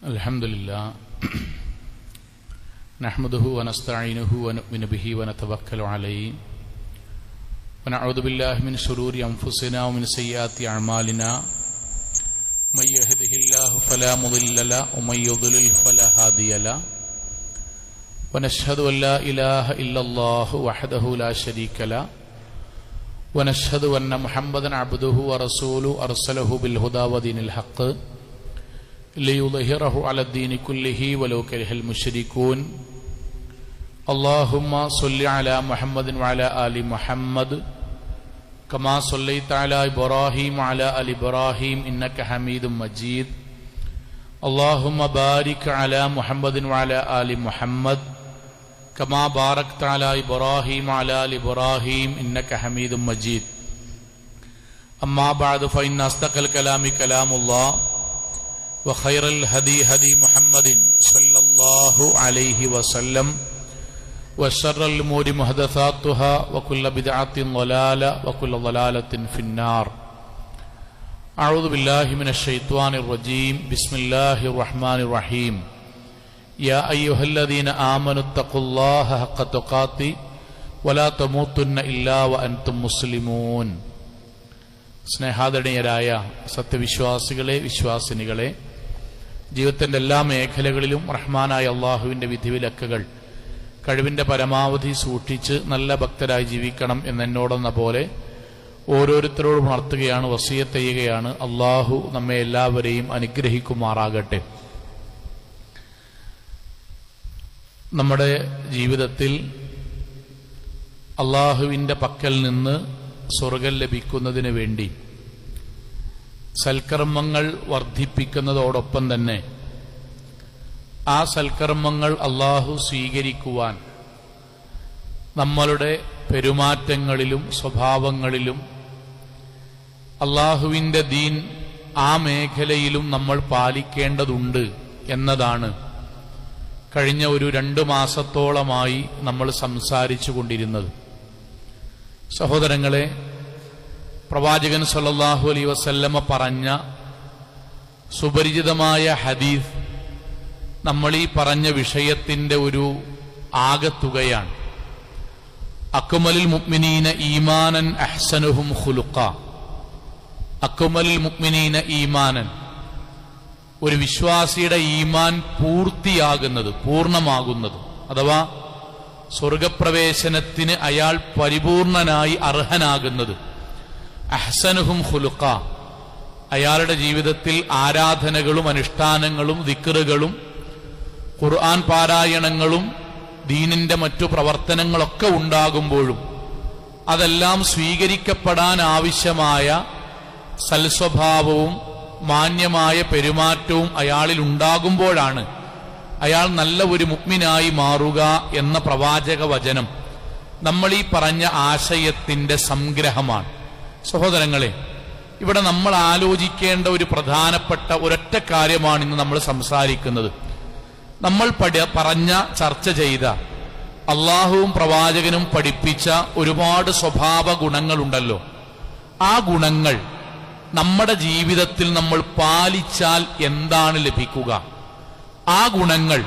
അൽഹംദുലില്ലാ നഹ്മദുഹു വനസ്തഈനുഹു വനുഅ്മിനു ബിഹി വനതവക്കലു അലൈഹി വനഊദു ബില്ലാഹി മിൻ ശുറൂരി അൻഫുസിനാ വമിൻ സയ്യിആതി അഅ്മാലിനാ മൻ യഹ്ദിഹില്ലാഹു ഫലാ മുദില്ല ലഹു വമൻ യുദ്ലിൽ ഫലാ ഹാദിയ ലഹു വനശ്ഹദു അൻ ലാ ഇലാഹ ഇല്ലല്ലാഹു വഹ്ദഹു ലാ ശരീക ലഹു വനശ്ഹദു അന്ന മുഹമ്മദൻ അബ്ദുഹു വറസൂലുഹു അർസലഹു ബിൽ ഹുദാ വദീനിൽ ഹഖ് ലിയുദ്ഹിറഹു അലദ്ദീനി കുല്ലിഹി വലൗ കരിഹൽ മുശ്രികൂൻ. അല്ലാഹുമ്മ സ്വല്ലി അലാ മുഹമ്മദിൻ വഅലാ ആലി മുഹമ്മദ് കമാ സ്വല്ലൈത അലാ ഇബ്രാഹീം വഅലാ ആലി ഇബ്രാഹീം ഇന്നക ഹമീദും മജീദ്. അല്ലാഹുമ്മ ബാരിക് അലാ മുഹമ്മദിൻ വഅലാ ആലി മുഹമ്മദ് കമാ ബാരക്ത അലാ ഇബ്രാഹീം വഅലാ ആലി ഇബ്രാഹീം ഇന്നക ഹമീദും മജീദ്. അമ്മാ ബഅദ് ഫഇന്ന അസ്തഖൽ കലാമി കലാമുല്ലാഹ് وخير الهدي هدي محمد صلى الله عليه وسلم وشر الأمور محدثاتها وكل بدعة ضلالة وكل ضلالة في النار. أعوذ بالله من الشيطان الرجيم. بسم الله الرحمن الرحيم. يا أيها الذين آمنوا اتقوا الله حق تقاته ولا تموتن إلا وأنتم مسلمون. സ്നേഹാദരണീയരായ സത്യവിശ്വാസികളെ, വിശ്വാസിനികളെ, ജീവിതത്തിന്റെ എല്ലാ മേഖലകളിലും റഹ്മാനായ അള്ളാഹുവിന്റെ വിധിവിലക്കുകൾ കഴിവിന്റെ പരമാവധി സൂക്ഷിച്ച് നല്ല ഭക്തരായി ജീവിക്കണം എന്നെന്നോടെന്ന പോലെ ഓരോരുത്തരോടും ഉണർത്തുകയാണ്, വസിയത്ത് ചെയ്യുകയാണ്. അള്ളാഹു നമ്മെ എല്ലാവരെയും അനുഗ്രഹിക്കുമാറാകട്ടെ. നമ്മുടെ ജീവിതത്തിൽ അള്ളാഹുവിന്റെ പക്കൽ നിന്ന് സ്വർഗം ലഭിക്കുന്നതിന് വേണ്ടി സൽക്കർമ്മങ്ങൾ വർദ്ധിപ്പിക്കുന്നതോടൊപ്പം തന്നെ ആ സൽക്കർമ്മങ്ങൾ അള്ളാഹു സ്വീകരിക്കുവാൻ നമ്മളുടെ പെരുമാറ്റങ്ങളിലും സ്വഭാവങ്ങളിലും അള്ളാഹുവിന്റെ ദീൻ ആ മേഖലയിലും നമ്മൾ പാലിക്കേണ്ടതുണ്ട് എന്നതാണ് കഴിഞ്ഞ ഒരു 2 മാസത്തോളമായി നമ്മൾ സംസാരിച്ചു കൊണ്ടിരുന്നത്. സഹോദരങ്ങളെ, പ്രവാചകൻ സല്ലല്ലാഹു അലൈഹി വസല്ലമ പറഞ്ഞ സുപരിചിതമായ ഹദീസ് നമ്മൾ ഈ പറഞ്ഞ വിഷയത്തിന്റെ ഒരു ആകത്തുകയാണ്. അക്മലുൽ മുഅ്മിനീന ഈമാനൻ അഹ്സനുഹും ഖുലുഖ. അക്മലുൽ മുഅ്മിനീന ഈമാനൻ, ഒരു വിശ്വാസിയുടെ ഈമാൻ പൂർത്തിയാകുന്നത്, പൂർണ്ണമാകുന്നത്, അഥവാ സ്വർഗപ്രവേശനത്തിന് അയാൾ പരിപൂർണനായി അർഹനാകുന്നത്, അഹ്സനുഹും ഖുലുഖ, അയാളുടെ ജീവിതത്തിൽ ആരാധനകളും അനുഷ്ഠാനങ്ങളും ദിക്റുകളും ഖുർആൻ പാരായണങ്ങളും ദീനിന്റെ മറ്റു പ്രവർത്തനങ്ങളൊക്കെ ഉണ്ടാകുമ്പോഴും അതെല്ലാം സ്വീകരിക്കപ്പെടാൻ ആവശ്യമായ സൽസ്വഭാവവും മാന്യമായ പെരുമാറ്റവും അയാളിൽ ഉണ്ടാകുമ്പോഴാണ് അയാൾ നല്ല ഒരു മുഅ്മിനായി മാറുക എന്ന പ്രവാചക വചനം നമ്മൾ ഈ പറഞ്ഞ ആശയത്തിന്റെ സംഗ്രഹമാണ്. സഹോദരങ്ങളെ, ഇവിടെ നമ്മൾ ആലോചിക്കേണ്ട ഒരു പ്രധാനപ്പെട്ട ഒരൊറ്റ കാര്യമാണ് ഇന്ന് നമ്മൾ സംസാരിക്കുന്നത്. നമ്മൾ പറഞ്ഞ ചർച്ച ചെയ്ത അള്ളാഹുവും പ്രവാചകനും പഠിപ്പിച്ച ഒരുപാട് സ്വഭാവ ഗുണങ്ങളുണ്ടല്ലോ, ആ ഗുണങ്ങൾ നമ്മുടെ ജീവിതത്തിൽ നമ്മൾ പാലിച്ചാൽ എന്താണ് ലഭിക്കുക? ആ ഗുണങ്ങൾ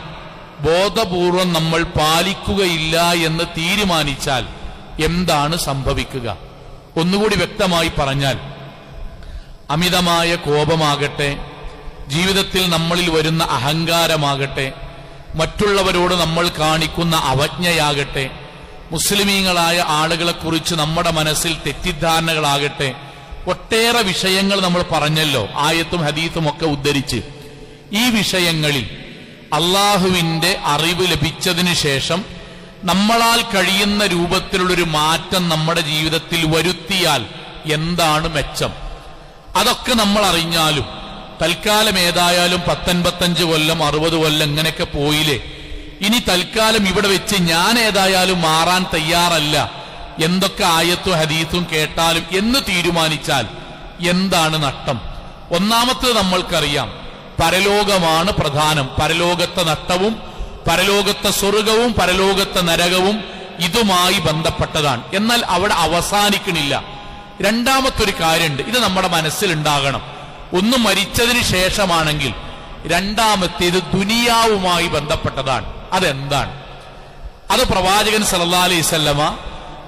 ബോധപൂർവം നമ്മൾ പാലിക്കുകയില്ല എന്ന് തീരുമാനിച്ചാൽ എന്താണ് സംഭവിക്കുക? ഒന്നുകൂടി വ്യക്തമായി പറഞ്ഞാൽ, അമിതമായ കോപമാകട്ടെ, ജീവിതത്തിൽ നമ്മളിൽ വരുന്ന അഹങ്കാരമാകട്ടെ, മറ്റുള്ളവരോട് നമ്മൾ കാണിക്കുന്ന അവജ്ഞയാകട്ടെ, മുസ്ലിമീങ്ങളായ ആളുകളെക്കുറിച്ച് നമ്മുടെ മനസ്സിൽ തെറ്റിദ്ധാരണകളാകട്ടെ, ഒട്ടേറെ വിഷയങ്ങൾ നമ്മൾ പറഞ്ഞല്ലോ, ആയത്തും ഹദീസും ഒക്കെ ഉദ്ധരിച്ച്. ഈ വിഷയങ്ങളിൽ അള്ളാഹുവിന്റെ അറിവ് ലഭിച്ചതിന് ശേഷം നമ്മളാൽ കഴിയുന്ന രൂപത്തിലുള്ളൊരു മാറ്റം നമ്മുടെ ജീവിതത്തിൽ വരുത്തിയാൽ എന്താണ് മെച്ചം? അതൊക്കെ നമ്മൾ അറിഞ്ഞാലും തൽക്കാലം ഏതായാലും 10-55 കൊല്ലം 60 കൊല്ലം ഇങ്ങനെയൊക്കെ പോയില്ലേ, ഇനി തൽക്കാലം ഇവിടെ വെച്ച് ഞാൻ ഏതായാലും മാറാൻ തയ്യാറല്ല, എന്തൊക്കെ ആയത്തും ഹദീസും കേട്ടാലും എന്ന് തീരുമാനിച്ചാൽ എന്താണ് നഷ്ടം? ഒന്നാമത്തേത് നമ്മൾക്കറിയാം, പരലോകമാണ് പ്രധാനം. പരലോകത്തെ നഷ്ടവും പരലോകത്തെ സ്വർഗവും പരലോകത്തെ നരകവും ഇതുമായി ബന്ധപ്പെട്ടതാണ്. എന്നാൽ അവിടെ അവസാനിക്കണില്ല. രണ്ടാമത്തൊരു കാര്യമുണ്ട്, ഇത് നമ്മുടെ മനസ്സിലുണ്ടാകണം. ഒന്ന് മരിച്ചതിന് ശേഷമാണെങ്കിൽ രണ്ടാമത്തേത് ദുനിയാവുമായി ബന്ധപ്പെട്ടതാണ്. അതെന്താണ്? അത് പ്രവാചകൻ സല്ലല്ലാഹു അലൈഹി വസല്ലമ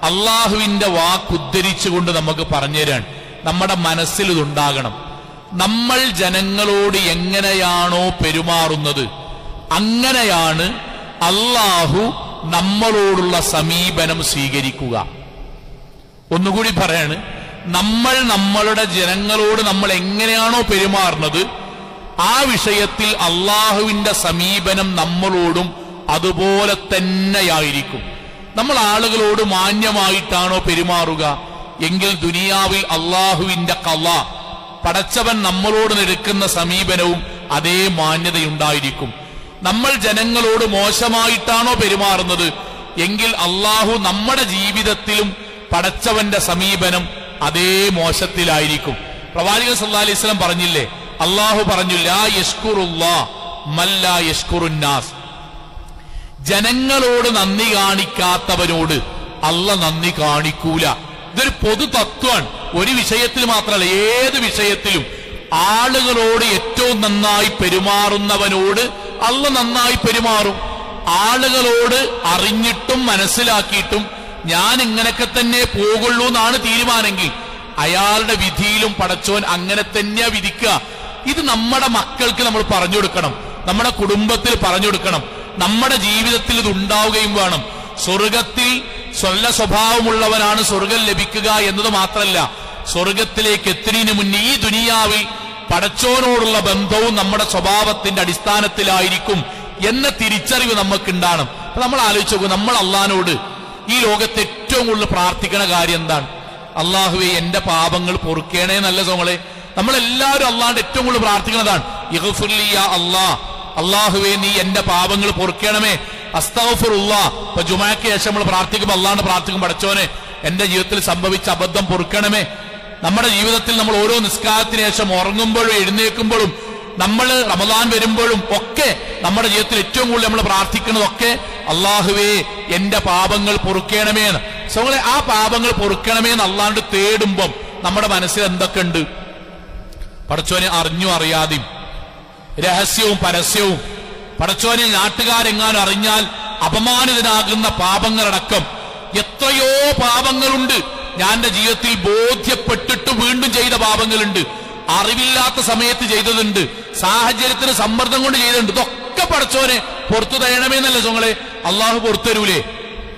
അള്ളാഹുവിന്റെ വാക്കുദ്ധരിച്ചുകൊണ്ട് നമുക്ക് പറഞ്ഞുതരാൻ. നമ്മുടെ മനസ്സിൽ ഇതുണ്ടാകണം. നമ്മൾ ജനങ്ങളോട് എങ്ങനെയാണോ പെരുമാറുന്നത്, അങ്ങനെയാണ് അള്ളാഹു നമ്മളോടുള്ള സമീപനം സ്വീകരിക്കുക. ഒന്നുകൂടി പറയാണ്, നമ്മൾ നമ്മളുടെ ജനങ്ങളോട് നമ്മൾ എങ്ങനെയാണോ പെരുമാറുന്നത്, ആ വിഷയത്തിൽ അള്ളാഹുവിന്റെ സമീപനം നമ്മളോടും അതുപോലെ തന്നെയായിരിക്കും. നമ്മൾ ആളുകളോട് മാന്യമായിട്ടാണോ പെരുമാറുക എങ്കിൽ ദുനിയാവിൽ അള്ളാഹുവിന്റെ ഖളാ, പടച്ചവൻ നമ്മളോട് നിൽക്കുന്ന സമീപനവും അതേ മാന്യതയുണ്ടായിരിക്കും. നമ്മൾ ജനങ്ങളോട് മോശമായിട്ടാണോ പെരുമാറുന്നത് എങ്കിൽ അള്ളാഹു നമ്മുടെ ജീവിതത്തിലും പടച്ചവന്റെ സമീപനം അതേ മോശത്തിലായിരിക്കും. പ്രവാചകൻ സല്ലല്ലാഹു അലൈഹി വസല്ലം പറഞ്ഞില്ലേ, അള്ളാഹു പറഞ്ഞു, ലാ യശ്കുറുല്ലാഹ് മൻ ലാ യശ്കുറുന്നാസ്. ജനങ്ങളോട് നന്ദി കാണിക്കാത്തവരോട് അള്ളാഹ് നന്ദി കാണിക്കൂല. ഇതൊരു പൊതു തത്വമാണ്. ഒരു വിഷയത്തിൽ മാത്രമല്ല, ഏത് വിഷയത്തിലും ആളുകളോട് ഏറ്റവും നന്നായി പെരുമാറുന്നവനോട് അള്ളാഹ് നന്നായി പെരുമാറും. ആളുകളോട് അറിഞ്ഞിട്ടും മനസ്സിലാക്കിയിട്ടും ഞാൻ ഇങ്ങനെയൊക്കെ തന്നെ പോകുള്ളൂ എന്നാണ് തീരുമാനമെങ്കിൽ അയാളുടെ വിധിയിലും പടച്ചോൻ അങ്ങനെ തന്നെയാ വിധിക്കുക. ഇത് നമ്മുടെ മക്കൾക്ക് നമ്മൾ പറഞ്ഞു കൊടുക്കണം, നമ്മുടെ കുടുംബത്തിൽ പറഞ്ഞു കൊടുക്കണം. നമ്മുടെ ജീവിതത്തിൽ ഇത് ഉണ്ടാവുകയും വേണം. സ്വർഗത്തിൽ സ്വല്ല സ്വഭാവമുള്ളവനാണ് സ്വർഗം ലഭിക്കുക എന്നത് മാത്രമല്ല, സ്വർഗത്തിലേക്ക് എത്തുന്നതിന് മുന്നേ ഈ ദുനിയാവിൽ പടച്ചോനോടുള്ള ബന്ധവും നമ്മുടെ സ്വഭാവത്തിന്റെ അടിസ്ഥാനത്തിലായിരിക്കും എന്ന തിരിച്ചറിവ് നമുക്കുണ്ടാകണം. അപ്പൊ നമ്മൾ ആലോചിച്ച് നോക്കും, നമ്മൾ അള്ളാഹിനോട് ഈ ലോകത്ത് ഏറ്റവും കൂടുതൽ പ്രാർത്ഥിക്കണ കാര്യം എന്താണ്? അള്ളാഹുവേ എന്റെ പാപങ്ങൾ പൊറുക്കേണേ. നല്ല സോങ്ങളെ, നമ്മളെല്ലാവരും അള്ളാഹിന്റെ ഏറ്റവും കൂടുതൽ പ്രാർത്ഥിക്കുന്നതാണ് ഇഗ്ഫിർലി യാ അല്ലാഹ്, അള്ളാഹുവേ നീ എന്റെ പാപങ്ങൾ പൊറുക്കണമേ. അസ്തഗ്ഫിറുല്ലാഹ്. ഇപ്പൊ ജുമാക്ക് ശേഷം നമ്മൾ പ്രാർത്ഥിക്കുമ്പോൾ അള്ളാഹിനെ പ്രാർത്ഥിക്കും, പടച്ചോനെ എന്റെ ജീവിതത്തിൽ സംഭവിച്ച അബദ്ധം പൊറുക്കണമേ. നമ്മുടെ ജീവിതത്തിൽ നമ്മൾ ഓരോ നിസ്കാരത്തിന് ശേഷം ഉറങ്ങുമ്പോഴും എഴുന്നേൽക്കുമ്പോഴും നമ്മൾ റമദാൻ വരുമ്പോഴും ഒക്കെ നമ്മുടെ ജീവിതത്തിൽ ഏറ്റവും കൂടുതൽ നമ്മൾ പ്രാർത്ഥിക്കുന്നതൊക്കെ അള്ളാഹുവേ എന്റെ പാപങ്ങൾ പൊറുക്കണമേ എന്ന്. സോളെ, ആ പാപങ്ങൾ പൊറുക്കണമേ എന്ന് അള്ളാഹുണ്ട് തേടുമ്പം നമ്മുടെ മനസ്സിൽ എന്തൊക്കെ ഉണ്ട്? പടച്ചോനെ അറിഞ്ഞു അറിയാതെയും രഹസ്യവും പരസ്യവും, പടച്ചോനെ നാട്ടുകാരെങ്ങാനും അറിഞ്ഞാൽ അപമാനിതനാകുന്ന പാപങ്ങളടക്കം എത്രയോ പാപങ്ങളുണ്ട്. ഞാൻ എന്റെ ജീവിതത്തിൽ ബോധ്യപ്പെട്ടിട്ട് വീണ്ടും ചെയ്ത പാപങ്ങളുണ്ട്, അറിവില്ലാത്ത സമയത്ത് ചെയ്തതുണ്ട്, സാഹചര്യത്തിന് സമ്മർദ്ദം കൊണ്ട് ചെയ്തിട്ടുണ്ട്. ഇതൊക്കെ പടച്ചോനെ പുറത്തു തരണമേന്നല്ലേ സോങ്ങളെ? അള്ളാഹു പുറത്തരൂലേ?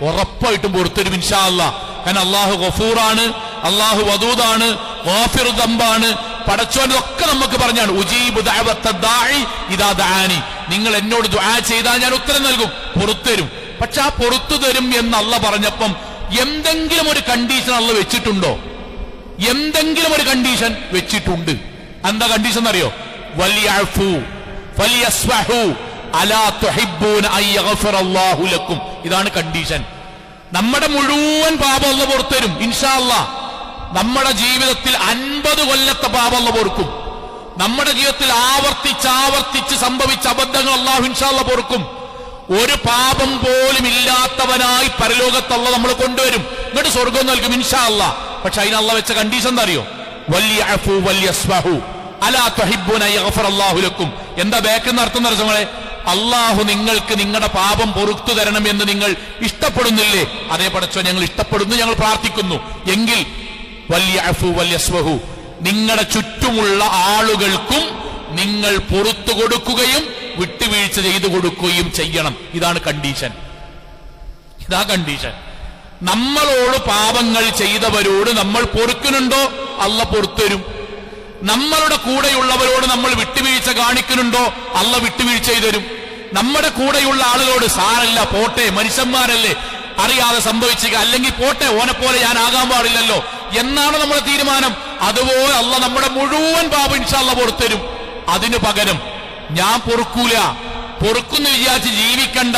ഉറപ്പായിട്ടും പുറത്തരും ഇൻഷാ അല്ലാഹ്. കാരണം അള്ളാഹു ഗഫൂറാണ്, അള്ളാഹു വദൂദാണ്, ഗാഫിറു ദംബാണ്. പടച്ചോനൊക്കെ നമുക്ക് പറഞ്ഞാണ്, ഉജീബു ദഅവത്ത ദാഇ ഇദാ ദഅാനി, നിങ്ങൾ എന്നോട് ദുആ ചെയ്താൽ ഞാൻ ഉത്തരം നൽകും, പുറത്തരും. പക്ഷെ ആ പുറത്തു തരും എന്ന് അള്ളാഹ് പറഞ്ഞപ്പം എന്തെങ്കിലും ഒരു കണ്ടീഷൻ അള്ളാഹ് വെച്ചിട്ടുണ്ടോ? എന്തെങ്കിലും ഒരു കണ്ടീഷൻ വെച്ചിട്ടുണ്ട്. എന്താ കണ്ടീഷൻ എന്നറിയോ? വൽയഅഫു ഫൽയസ്ഫഹു അലാ തുഹിബ്ബൂന അൻ യഗ്ഫിറല്ലാഹു ലക്കും. ഇതാണ് കണ്ടീഷൻ. നമ്മുടെ മുഴുവൻ പാപം അള്ളാഹ് പുറത്തരും ഇൻഷാ അല്ലാഹ്. നമ്മുടെ ജീവിതത്തിൽ 50 കൊല്ലത്തെ പാപം അള്ളാഹ് പൊറുക്കും. നമ്മുടെ ജീവിതത്തിൽ ആവർത്തിച്ച് സംഭവിച്ച അബദ്ധങ്ങൾ അള്ളാഹു ഇൻഷാ അല്ലാഹ് പൊറുക്കും. ഒരു പാപം പോലും ഇല്ലാത്തവനായി പരലോകത്ത് അള്ളാഹ് നമ്മൾ കൊണ്ടുവരും, എന്നിട്ട് സ്വർഗം നൽകും ഇൻഷാ അല്ലാഹ്. പക്ഷെ അതിന് അള്ളാഹ് വെച്ച കണ്ടീഷൻ എന്താ അറിയോ? വൽയഅഫു വൽയസ്ഫഹു അലാ തുഹിബ്ബൂന അൻ യഗ്ഫിറല്ലാഹു ലക്കും. എന്താ ബാക്കെന്ന് അർത്ഥം നടത്തുന്നത്? അള്ളാഹു നിങ്ങൾക്ക് നിങ്ങളുടെ പാപം പൊറുത്തു തരണം എന്ന് നിങ്ങൾ ഇഷ്ടപ്പെടുന്നില്ലേ? അതേ പടച്ചോ ഞങ്ങൾ ഇഷ്ടപ്പെടുന്നു, ഞങ്ങൾ പ്രാർത്ഥിക്കുന്നു. എങ്കിൽ വൽയഅഫു വൽയസ്ഫഹു, നിങ്ങളുടെ ചുറ്റുമുള്ള ആളുകൾക്കും നിങ്ങൾ പൊറുത്തു കൊടുക്കുകയും വിട്ടുവീഴ്ച ചെയ്തു കൊടുക്കുകയും ചെയ്യണം. ഇതാണ് കണ്ടീഷൻ. ഇതാ കണ്ടീഷൻ. നമ്മളോട് പാപങ്ങൾ ചെയ്തവരോട് നമ്മൾ പൊറുക്കുന്നുണ്ടോ? അള്ളാഹ് പൊറുത്തരും. നമ്മളുടെ കൂടെയുള്ളവരോട് നമ്മൾ വിട്ടുവീഴ്ച കാണിക്കുന്നുണ്ടോ? അള്ളാഹ് വിട്ടുവീഴ്ച ചെയ്തരും. നമ്മുടെ കൂടെയുള്ള ആളുകളോട് സാരല്ല, പോട്ടെ, മനുഷ്യന്മാരല്ലേ, അറിയാതെ സംഭവിക്കുക, അല്ലെങ്കിൽ പോട്ടെ, ഓനെ പോലെ ഞാൻ ആകാൻ പാടില്ലല്ലോ എന്നാണ് നമ്മുടെ തീരുമാനം. അതുപോലെ അള്ളാഹ് നമ്മുടെ മുഴുവൻ പാപം ഇൻഷാ അല്ലാഹ് പൊറുത്തരും. അതിനു പകരം ഞാൻ പൊറുക്കൂല, പൊറുക്കുന്നു വിചാരിച്ച് ജീവിക്കണ്ട,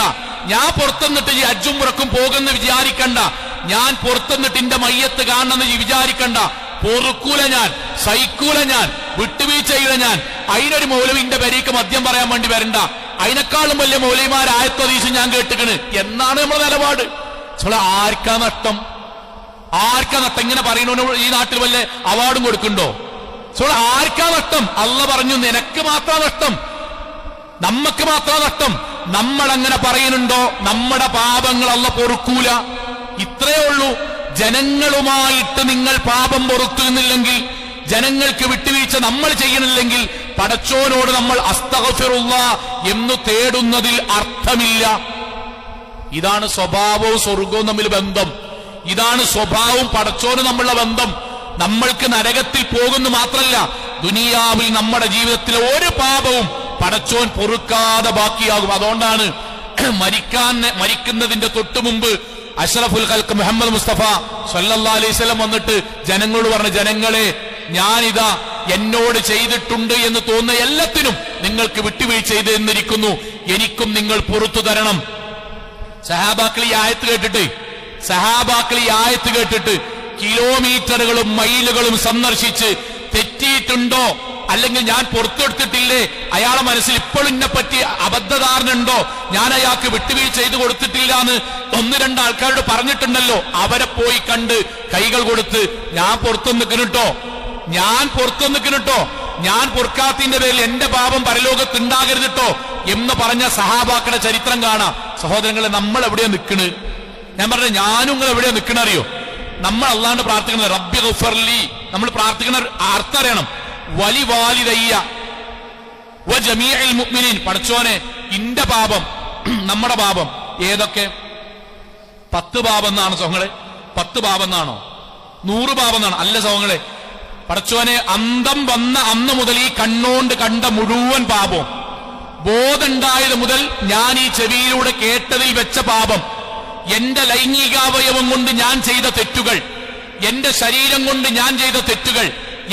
ഞാൻ പുറത്തുനിന്നിട്ട് ഈ ഹജ്ജും ഉംറക്കും പോകുന്ന വിചാരിക്കണ്ട, ഞാൻ പുറത്തുനിന്നിട്ട് എന്റെ മയ്യത്ത് കാണണമെന്ന് വിചാരിക്കണ്ട, പൊറുക്കൂല ഞാൻ, സഹിക്കൂല ഞാൻ, വിട്ടുവീഴ്ച ചെയ്യൂല ഞാൻ. അതിനൊരു മൗലവിന്റെ പെരീക്ക് മദ്യം പറയാൻ വേണ്ടി വരണ്ട, അതിനേക്കാളും വലിയ മൗലവിമാരായത്തതീശം ഞാൻ കേട്ടുകണ് എന്നാണ് നമ്മുടെ നിലപാട്. ആർക്കാ നഷ്ടം? ആർക്കാ നഷ്ടം? ഇങ്ങനെ പറയുന്നവന് ഈ നാട്ടിൽ വല്ല അവാർഡും കൊടുക്കണ്ടോ? ആർക്കാ നഷ്ടം? അള്ളാഹ് പറഞ്ഞു നിനക്ക് മാത്രം നഷ്ടം. നമുക്ക് മാത്രം നഷ്ടം. നമ്മൾ അങ്ങനെ പറയുന്നുണ്ടോ? നമ്മുടെ പാപങ്ങൾ അല്ലാഹു പൊറുക്കൂല. ഇത്രയേ ഉള്ളൂ. ജനങ്ങളുമായിട്ട് നിങ്ങൾ പാപം പൊറുത്തുന്നില്ലെങ്കിൽ, ജനങ്ങൾക്ക് വിട്ടുവീഴ്ച നമ്മൾ ചെയ്യണില്ലെങ്കിൽ, പടച്ചോനോട് നമ്മൾ അസ്തഗ്ഫിറുല്ലാഹ് എന്ന് തേടുന്നതിൽ അർത്ഥമില്ല. ഇതാണ് സ്വഭാവവും സ്വർഗവും തമ്മിൽ ബന്ധം. ഇതാണ് സ്വഭാവവും പടച്ചോനും തമ്മിലുള്ള ബന്ധം. നമ്മൾക്ക് നരകത്തിൽ പോകുന്നു മാത്രമല്ല, ദുനിയാവിൽ നമ്മുടെ ജീവിതത്തിലെ ഒരു പാപവും പടച്ചോൻ പൊറുക്കാതെ ബാക്കിയാകും. അതുകൊണ്ടാണ് മരിക്കുന്നതിന്റെ തൊട്ടു മുമ്പ് അഷ്റഫുൽ ഖൽഖ് മുഹമ്മദ് മുസ്തഫ സല്ലല്ലാഹു അലൈഹി വസല്ലം വന്നിട്ട് ജനങ്ങളോട് പറഞ്ഞു, ജനങ്ങളെ, ഞാനിതാ എന്നോട് ചെയ്തിട്ടുണ്ട് എന്ന് തോന്നുന്ന എല്ലാത്തിനും നിങ്ങൾക്ക് വിട്ടുവീഴ്ച ചെയ്ത് എന്നിരിക്കുന്നു, എനിക്കും നിങ്ങൾ പുറത്തു തരണം. സഹാബാക്കൾ ഈ ആയത്ത് കേട്ടിട്ട് കിലോമീറ്ററുകളും മൈലുകളും സന്ദർശിച്ച് തെറ്റിയിട്ടുണ്ടോ, അല്ലെങ്കിൽ ഞാൻ പുറത്തെടുത്തിട്ടില്ലേ, അയാളെ മനസ്സിൽ ഇപ്പോഴും എന്നെ പറ്റി അബദ്ധധാരണ ഉണ്ടോ, ഞാൻ അയാൾക്ക് വിട്ടുവീഴ്ച ചെയ്ത് കൊടുത്തിട്ടില്ല എന്ന് 1-2 ആൾക്കാരോട് പറഞ്ഞിട്ടുണ്ടല്ലോ, അവരെ പോയി കണ്ട് കൈകൾ കൊടുത്ത് ഞാൻ പുറത്തു നിൽക്കണിട്ടോ, ഞാൻ പൊറുക്കാത്തിന്റെ പേരിൽ എന്റെ പാപം പരലോകത്ത് ഉണ്ടാകരുതിട്ടോ എന്ന് പറഞ്ഞ സഹാബാക്കളുടെ ചരിത്രം കാണാം. സഹോദരങ്ങളെ, നമ്മൾ എവിടെയാ നിൽക്കണ്? ഞാൻ പറഞ്ഞ ഞാനും നിങ്ങൾ എവിടെയാ നിൽക്കണ അറിയോ? നമ്മൾ അല്ലാണ്ട് പ്രാർത്ഥിക്കുന്നത് റബ്ബി ഗഫർലി, നമ്മൾ പ്രാർത്ഥിക്കുന്ന അർത്ഥം അറിയണം. വലി വാലിദയ്യ വ ജമീഉൽ മുഅ്മിനീൻ, പടച്ചോനെ ഇന്റെ പാപം, നമ്മുടെ പാപം ഏതൊക്കെ? 10 പാപം എന്നാണ് സഹോദരങ്ങളെ? 10 പാപം എന്നാണോ? 100 പാപം എന്നാണോ? അല്ല സഹോദരങ്ങളെ, പടച്ചോനെ അന്തം വന്ന അന്ന് മുതൽ ഈ കണ്ണോണ്ട് കണ്ട മുഴുവൻ പാപവും, ബോധമുണ്ടായത് മുതൽ ഞാൻ ഈ ചെവിയിലൂടെ കേട്ടതിൽ വെച്ച പാപം, എന്റെ ലൈംഗികാവയവം കൊണ്ട് ഞാൻ ചെയ്ത തെറ്റുകൾ, എന്റെ ശരീരം കൊണ്ട് ഞാൻ ചെയ്ത തെറ്റുകൾ,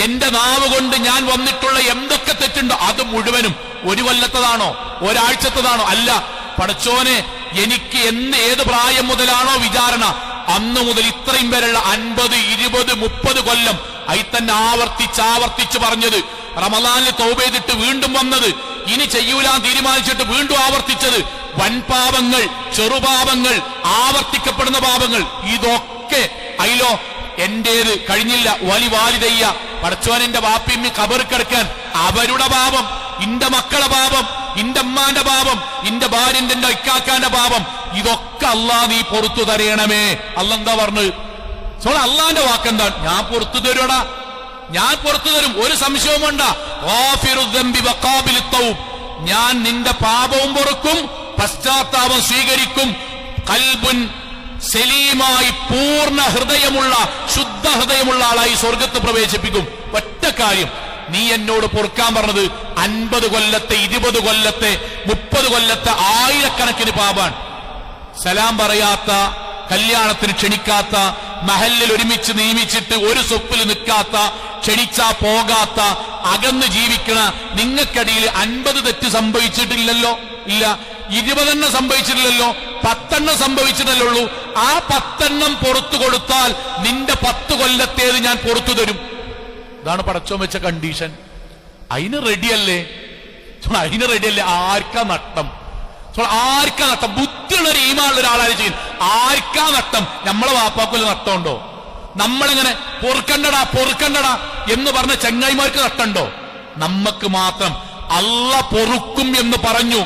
എന്റെ നാവ് കൊണ്ട് ഞാൻ വന്നിട്ടുള്ള എന്തൊക്കെ തെറ്റുണ്ടോ അത് മുഴുവനും. 1 കൊല്ലത്തതാണോ, ഒരാഴ്ചത്തതാണോ? അല്ല. പടച്ചോനെ, എനിക്ക് ഏത് പ്രായം മുതലാണോ വിചാരണ, അന്ന് മുതൽ ഇത്രയും വരെയുള്ള 50, 20, 30 കൊല്ലം അയി തന്നെ ആവർത്തിച്ച് പറഞ്ഞത്, റമളാനിൽ തൗബ ചെയ്തിട്ട് വീണ്ടും വന്നത്, ഇനി ചെയ്യൂലാൻ തീരുമാനിച്ചിട്ട് വീണ്ടും ആവർത്തിച്ചത്, വൻപാപങ്ങൾ, ചെറുപാപങ്ങൾ, ആവർത്തിക്കപ്പെടുന്ന പാപങ്ങൾ, ഇതൊക്കെ അയിലോ എന്റേത് കഴിഞ്ഞില്ല. വലി വാലിദയ്യ, പടച്ചോനെന്റെ വാപ്പിമ്മി ഖബറിൽ കിടക്കാൻ അവരുടെ പാപം, ഇന്റെ മക്കളെ പാപം, ഇന്റെ അമ്മാന്റെ പാപം, ഇന്റെ ഭാര്യന്റെ എന്റെ ഇക്കാക്കാന്റെ പാപം, ഇതൊക്കെ അല്ലാഹ് നീ പുറത്തു തരയണമേ. അല്ലാഹ് എന്താ പറഞ്ഞത്? അള്ളാന്റെ വാക്കെന്താ? ഞാൻ പുറത്തു തരുവടാ, ഞാൻ പുറത്തു തരും, ഒരു സംശയവും വേണ്ട. ഞാൻ നിന്റെ പാപവും പൊറുക്കും, പശ്ചാത്താപം സ്വീകരിക്കും. ഖൽബുൻ സലീമായി പൂർണ്ണ ഹൃദയമുള്ള, ശുദ്ധ ഹൃദയമുള്ള ആളായി സ്വർഗത്ത് പ്രവേശിപ്പിക്കും. ഒറ്റ കാര്യം, നീ എന്നോട് പൊറുക്കാൻ പറഞ്ഞത് 50 കൊല്ലത്തെ, 20 കൊല്ലത്തെ, 30 കൊല്ലത്തെ ആയിരക്കണക്കിന് പാപാണ്. സലാം പറയാത്ത, കല്യാണത്തിന് ക്ഷണിക്കാത്ത, മഹല്ലിൽ ഒരുമിച്ച് നിയമിച്ചിട്ട് ഒരു സ്വപ്പിൽ നിൽക്കാത്ത, ക്ഷണിച്ചാ പോകാത്ത, അകന്ന് ജീവിക്കണ നിങ്ങൾക്കിടയിൽ 50 തെറ്റ് സംഭവിച്ചിട്ടില്ലല്ലോ? ഇല്ല. 20 സംഭവിച്ചിട്ടില്ലല്ലോ, 10 സംഭവിച്ചിട്ടല്ലേ ഉള്ളൂ. ആ 10 പുറത്തു കൊടുത്താൽ നിന്റെ 10 കൊല്ലത്തേത് ഞാൻ പുറത്തു തരും. ഇതാണ് പടച്ചോൻ വെച്ച കണ്ടീഷൻ. അതിന് റെഡിയല്ലേ? ആർക്കാ നട്ടം? ബുദ്ധിയുള്ള ഒരു ഈമാനുള്ള ഒരാളാണ് ചെയ്യുന്നത്. ആർക്കാ നട്ടം? നമ്മളെ വാപ്പാക്കൊരു നട്ടമുണ്ടോ? നമ്മളിങ്ങനെ പൊറുക്കണ്ടടാ എന്ന് പറഞ്ഞ ചങ്ങായിമാർക്ക് നട്ടുണ്ടോ? നമ്മക്ക് മാത്രം. അല്ലാഹ് പൊറുക്കും എന്ന് പറഞ്ഞു.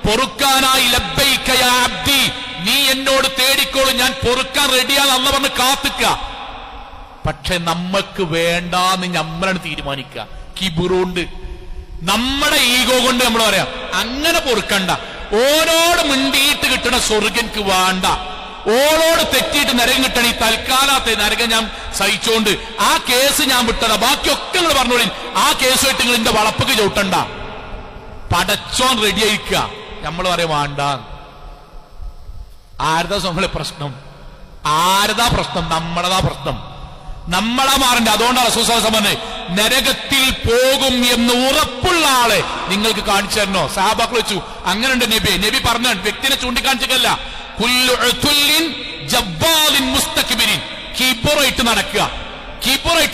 പൊറുക്കാനായി ലബ്ബൈക യാ അബ്ദി, നീ എന്നോട് തേടിക്കോളൂ, ഞാൻ പൊറുക്കാൻ റെഡിയാണ് അല്ലാഹ് പറഞ്ഞ് കാത്തിക്ക. പക്ഷെ നമ്മൾക്ക് വേണ്ടാന്ന് നമ്മളാണ് തീരുമാനിക്കുക. കിബിറുണ്ട്, നമ്മുടെ ഈഗോ കൊണ്ട് നമ്മൾ പറയാം അങ്ങനെ പൊറുക്കണ്ട. ഓരോട് മിണ്ടിയിട്ട് കിട്ടണ സ്വർഗൻക്ക് വേണ്ട, ഓളോട് തെറ്റിയിട്ട് നരകം കിട്ടണ ഈ തൽക്കാലത്തെ നരകം ഞാൻ സഹിച്ചോണ്ട് ആ കേസ് ഞാൻ വിട്ടതാ, ബാക്കിയൊക്കെ നിങ്ങൾ പറഞ്ഞോളി, ആ കേസുമായിട്ട് നിങ്ങൾ എന്റെ വളപ്പക്ക് ചവിട്ടണ്ട. പടച്ചോൻ റെഡി ആയിരിക്കുക. നമ്മൾ പറയാം വേണ്ട. ആരതാ നമ്മളെ പ്രശ്നം? ആരതാ പ്രശ്നം? നമ്മളതാ പ്രശ്നം. നമ്മളാ മാറണ്ട. അതുകൊണ്ടാണ് റസൂൽ സല്ലല്ലാഹു അലൈഹി വസല്ലം നരകത്തിൽ പോകും എന്ന് ഉറപ്പുള്ള ആളെ നിങ്ങൾക്ക് കാണിച്ചു തരണോ? സഹാബാക്കൾ വെച്ചു. അങ്ങനെയുണ്ട് നബി പറഞ്ഞ വ്യക്തിനെ ചൂണ്ടിക്കാണിച്ചിട്ടല്ല. കീപ്പറായിട്ട്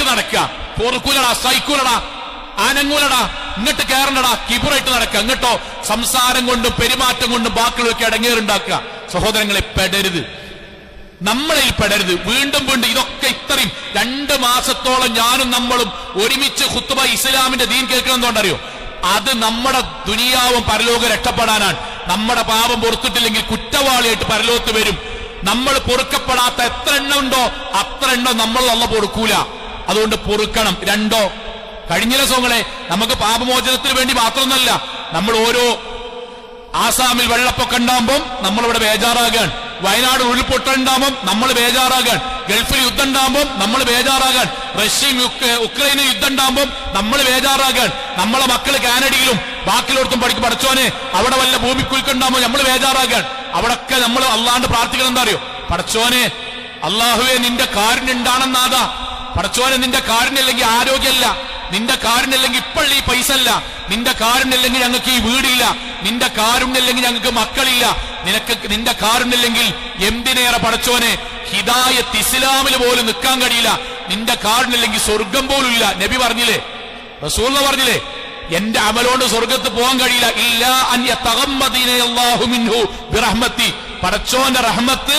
നടക്കുക, പൊറുക്കൂലടാ, സൈക്കൂലടാ, അനങ്ങൂലടാ, ഇങ്ങോട്ട് കയറണ്ടടാ, കീപ്പറായിട്ട് നടക്കുക. ഇങ്ങോട്ടോ സംസാരം കൊണ്ടും പെരുമാറ്റം കൊണ്ടും ബാക്കിയുള്ളവർക്ക് ഇടങ്ങേറുണ്ടാക്കുക. സഹോദരങ്ങളെ, പെടരുത്, നമ്മളിൽ പെടരുത്. വീണ്ടും ഇതൊക്കെ ഇത്രയും 2 മാസത്തോളം ഞാനും നമ്മളും ഒരുമിച്ച് ഖുത്ബ ഇസ്ലാമിന്റെ ദീൻ കേൾക്കണമെന്നുകൊണ്ടറിയോ? അത് നമ്മുടെ ദുനിയാവും പരലോകം രക്ഷപ്പെടാനാണ്. നമ്മുടെ പാപം പൊറുത്തിട്ടില്ലെങ്കിൽ കുറ്റവാളിയായിട്ട് പരലോകത്ത് വരും. നമ്മൾ പൊറുക്കപ്പെടാത്ത എത്ര എണ്ണം ഉണ്ടോ അത്ര എണ്ണം നമ്മൾ അള്ള പൊറുക്കൂല. അതുകൊണ്ട് പൊറുക്കണം. രണ്ടോ, കഴിഞ്ഞ ദിവസങ്ങളെ നമുക്ക് പാപമോചനത്തിന് വേണ്ടി മാത്രമൊന്നല്ല, നമ്മൾ ഓരോ ആസാമിൽ വെള്ളപ്പൊക്കം ഉണ്ടാകുമ്പോൾ നമ്മളിവിടെ ബേജാറാകാൻ, വയനാട് ഉരുൾപൊട്ടുണ്ടാകുമ്പോൾ നമ്മൾ ബേജാറാകാൻ, ഗൾഫിൽ യുദ്ധം ഉണ്ടാകുമ്പോൾ നമ്മൾ ബേജാറാകാൻ, റഷ്യയും ഉക്രൈനും യുദ്ധം ഉണ്ടാകുമ്പോൾ നമ്മൾ ബേജാറാകാൻ, നമ്മളെ മക്കള് കാനഡയിലും ബാക്കിലോടത്തും പഠിക്കും പഠിച്ചോനെ അവിടെ വല്ല ഭൂമിക്കുൽക്കുണ്ടാകുമ്പോൾ നമ്മൾ ബേജാറാകാൻ. അവിടൊക്കെ നമ്മൾ അള്ളാണ്ട് പ്രാർത്ഥിക്കണം. എന്താ അറിയോ? പടച്ചോനെ അള്ളാഹുവെ നിന്റെ കാരുണ്യം ഉണ്ടാണെന്നാതാ. പടച്ചോനെ നിന്റെ കാരുണ്യമില്ലെങ്കിൽ ആരോഗ്യമല്ല, നിന്റെ കാരുണ്യമില്ലെങ്കിൽ ഇപ്പള്ളി ഈ പൈസ അല്ല, നിന്റെ കാരുണ്യമില്ലെങ്കിൽ ഞങ്ങൾക്ക് ഈ വീടില്ല, നിന്റെ കാരുണ്യമില്ലെങ്കിൽ ഞങ്ങൾക്ക് മക്കളില്ല, നിന്റെ കാരുണ്യമില്ലെങ്കിൽ എന്തിനേറെ പടച്ചോനെ ഹിദായത്ത് ഇസ്ലാമിൽ പോലും നിൽക്കാൻ കഴിയില്ല, നിന്റെ കാരുണ്യമില്ലെങ്കിൽ സ്വർഗം പോലും ഇല്ല. നബി പറഞ്ഞില്ലേ, റസൂൽ പറഞ്ഞില്ലേ, എന്റെ അമലോണ്ട് സ്വർഗത്ത് പോകാൻ കഴിയില്ല. ഇല്ലാ അൻ യതഗമ്മദിനി അല്ലാഹു മിൻഹു ബിറഹ്മത്തി. പടച്ചോന്റെ റഹ്മത്ത്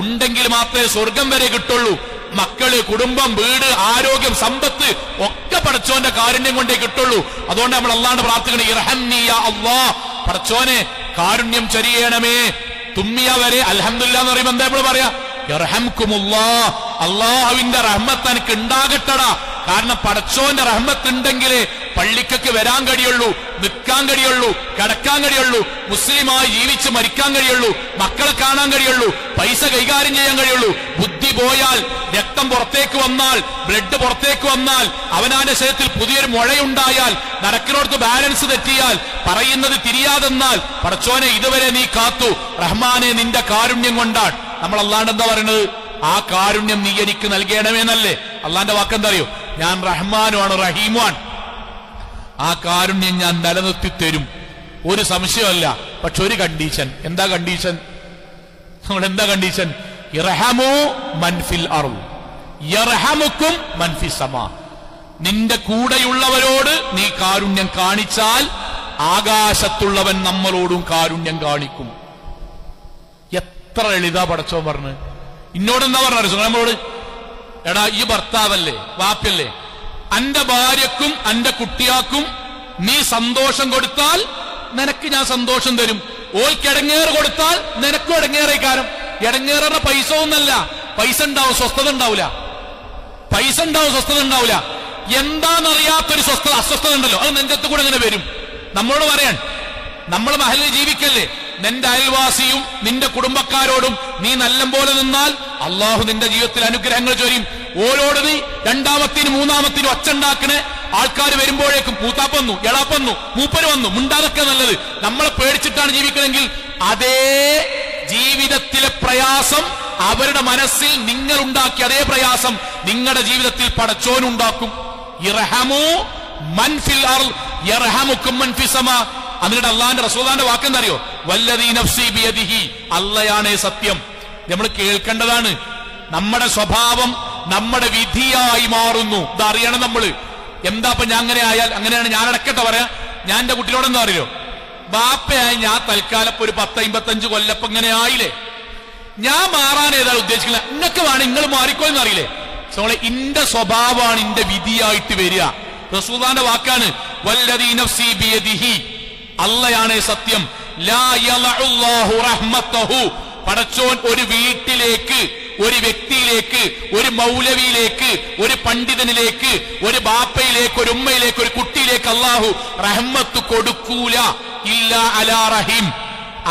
ഉണ്ടെങ്കിൽ മാത്രമേ സ്വർഗം വരെ കിട്ടുള്ളൂ. മക്കള്, കുടുംബം, വീട്, ആരോഗ്യം, സമ്പത്ത് ഒക്കെ പടച്ചോന്റെ കാരുണ്യം കൊണ്ടേ കിട്ടുള്ളൂ. അതുകൊണ്ട് നമ്മൾ അല്ലാണ്ട് പ്രാർത്ഥിക്കണം, ഇർഹംനി യാ അല്ലാഹ്, പടച്ചോനെ കാരുണ്യം ചൊരിയണമേ. തുമ്മിയ വരെ അൽഹംദുലില്ലാഹ് എന്ന് പറയുമ്പോൾ എന്താ നമ്മൾ പറയാ? യർഹംകുമുല്ലാഹ്, അല്ലാഹുവിന്റെ റഹ്മത്ത് എനിക്ക് ഉണ്ടാകട്ടടാ. കാരണം പടച്ചോന്റെ റഹ്മത്ത് ഉണ്ടെങ്കിലേ പള്ളിക്കൊക്കെ വരാൻ കഴിയുള്ളൂ, നിൽക്കാൻ കഴിയുള്ളൂ, കിടക്കാൻ കഴിയുള്ളൂ, മുസ്ലിമായി ജീവിച്ച് മരിക്കാൻ കഴിയുള്ളൂ, മക്കളെ കാണാൻ കഴിയുള്ളൂ, പൈസ കൈകാര്യം ചെയ്യാൻ കഴിയുള്ളൂ. ബുദ്ധി പോയാൽ, രക്തം പുറത്തേക്ക് വന്നാൽ, ബ്ലഡ് പുറത്തേക്ക് വന്നാൽ, അവനാന്റെ ശരീരത്തിൽ പുതിയൊരു മുഴയുണ്ടായാൽ, നടക്കിനോടത്ത് ബാലൻസ് തെറ്റിയാൽ, പറയുന്നത് തിരിയാതെന്നാൽ, പടച്ചോനെ ഇതുവരെ നീ കാത്തു, റഹ്മാനെ നിന്റെ കാരുണ്യം കൊണ്ടാണ്. നമ്മൾ അല്ലാണ്ട് എന്താ പറയുന്നത്? ആ കാരുണ്യം നീ എനിക്ക് നൽകണമേന്നല്ലേ? അള്ളാന്റെ വാക്കെന്താ അറിയോ? ഞാൻ റഹ്മാനുമാണ്, റഹീമുമാണ്, ആ കാരുണ്യം ഞാൻ നിലനിർത്തി തരും, ഒരു സംശയമല്ല. പക്ഷെ ഒരു കണ്ടീഷൻ. എന്താ കണ്ടീഷൻ? എന്താ കണ്ടീഷൻ? ഇർഹമു മൻ ഫിൽ അർള് യർഹമുക്കും മൻ ഫിസ് സമാ. നിന്റെ കൂടെയുള്ളവരോട് നീ കാരുണ്യം കാണിച്ചാൽ ആകാശത്തുള്ളവൻ നമ്മളോടും കാരുണ്യം കാണിക്കും. എത്ര എളിതാ പടച്ചോൻ പറഞ്ഞു. ഇന്നോടെന്താ പറഞ്ഞു നമ്മളോട്? എടാ ഈ ഭർത്താവല്ലേ, വാപ്പല്ലേ, അന്റെ ഭാര്യക്കും അന്റെ കുട്ടിയാക്കും നീ സന്തോഷം കൊടുത്താൽ നിനക്ക് ഞാൻ സന്തോഷം തരും. ഓൾക്ക് ഇടങ്ങേറ് കൊടുത്താൽ നിനക്കും ഇടങ്ങേറേ കാരം. ഇടങ്ങേറുന്ന പൈസ ഒന്നല്ല, പൈസ ഉണ്ടാവും, സ്വസ്ഥത ഉണ്ടാവില്ല. പൈസ ഉണ്ടാവും, സ്വസ്ഥത ഉണ്ടാവില്ല. എന്താണെന്നറിയാത്തൊരു സ്വസ്ഥത, അസ്വസ്ഥത ഉണ്ടല്ലോ, അത് നെഞ്ചത്ത് കൂടെ ഇങ്ങനെ വരും. നമ്മളോട് പറയാൻ, നമ്മൾ മഹലിൽ ജീവിക്കല്ലേ, നിന്റെ അയൽവാസിയും നിന്റെ കുടുംബക്കാരോടും നീ നല്ലപോലെ നിന്നാൽ അള്ളാഹു നിന്റെ ജീവിതത്തിൽ അനുഗ്രഹങ്ങൾ ചൊരിയും. ഓരോട് നീ രണ്ടാമത്തിനും മൂന്നാമത്തിനും ഒച്ചുണ്ടാക്കണേ ആൾക്കാർ വരുമ്പോഴേക്കും പൂത്താപ്പന്നു, എളാപ്പന്നു, മൂപ്പര് വന്നു, മുണ്ടാതൊക്കെ നല്ലത്. നമ്മളെ പേടിച്ചിട്ടാണ് ജീവിക്കണമെങ്കിൽ അതേ ജീവിതത്തിലെ പ്രയാസം അവരുടെ മനസ്സിൽ നിങ്ങൾ ഉണ്ടാക്കി അതേ പ്രയാസം നിങ്ങളുടെ ജീവിതത്തിൽ പടച്ചോനുണ്ടാക്കും. ഇർഹമു മൻ ഫിൽ അർള് യർഹമുക്കും മൻ ഫിസ് സമാ. എന്നിട്ട് അള്ളാന്റെ റസൂലുള്ളാഹിന്റെ വാക്കെന്താ അറിയോ? വല്ലദീ നഫ്സി ബിയദിഹി, അള്ളയാണേ സത്യം. നമ്മൾ കേൾക്കേണ്ടതാണ്. നമ്മുടെ സ്വഭാവം നമ്മുടെ വിധിയായി മാറുന്നു. ഇതറിയണം നമ്മള്. എന്താ ഇപ്പൊ ഞാൻ അങ്ങനെ ആയാൽ അങ്ങനെയാണ്, ഞാൻ അടക്കട്ടെ പറയാ. ഞാൻ എന്റെ കുട്ടിയോട് എന്താ അറിയോ? ബാപ്പയായി ഞാൻ തൽക്കാലം ഒരു 10-55 കൊല്ലപ്പം ഇങ്ങനെ ആയില്ലേ, ഞാൻ മാറാൻ ഏതാണ് ഉദ്ദേശിക്കില്ല. ഇന്നൊക്കെ വേണം നിങ്ങൾ മാറിക്കോയെന്ന് അറിയില്ലേ? സോളെ ഇന്റെ സ്വഭാവമാണ് ഇന്റെ വിധിയായിട്ട് വരിക. റസൂലുള്ളാഹിന്റെ വാക്കാണ് വല്ലദീ നഫ്സി ബിയദിഹി, അള്ളയാണേ സത്യം. ലാ യലഉല്ലാഹു റഹ്മതഹു, പടച്ചോൻ ഒരു വീട്ടിലേക്ക്, ഒരു വ്യക്തിയിലേക്ക്, ഒരു മൗലവിയിലേക്ക്, ഒരു പണ്ഡിതനിലേക്ക്, ഒരു ബാപ്പയിലേക്ക്, ഒരു ഉമ്മയിലേക്ക്, ഒരു കുട്ടിയിലേക്ക് അള്ളാഹു റഹ്മത്ത് കൊടുക്കൂല ഇല്ലാ അലാ റഹീം.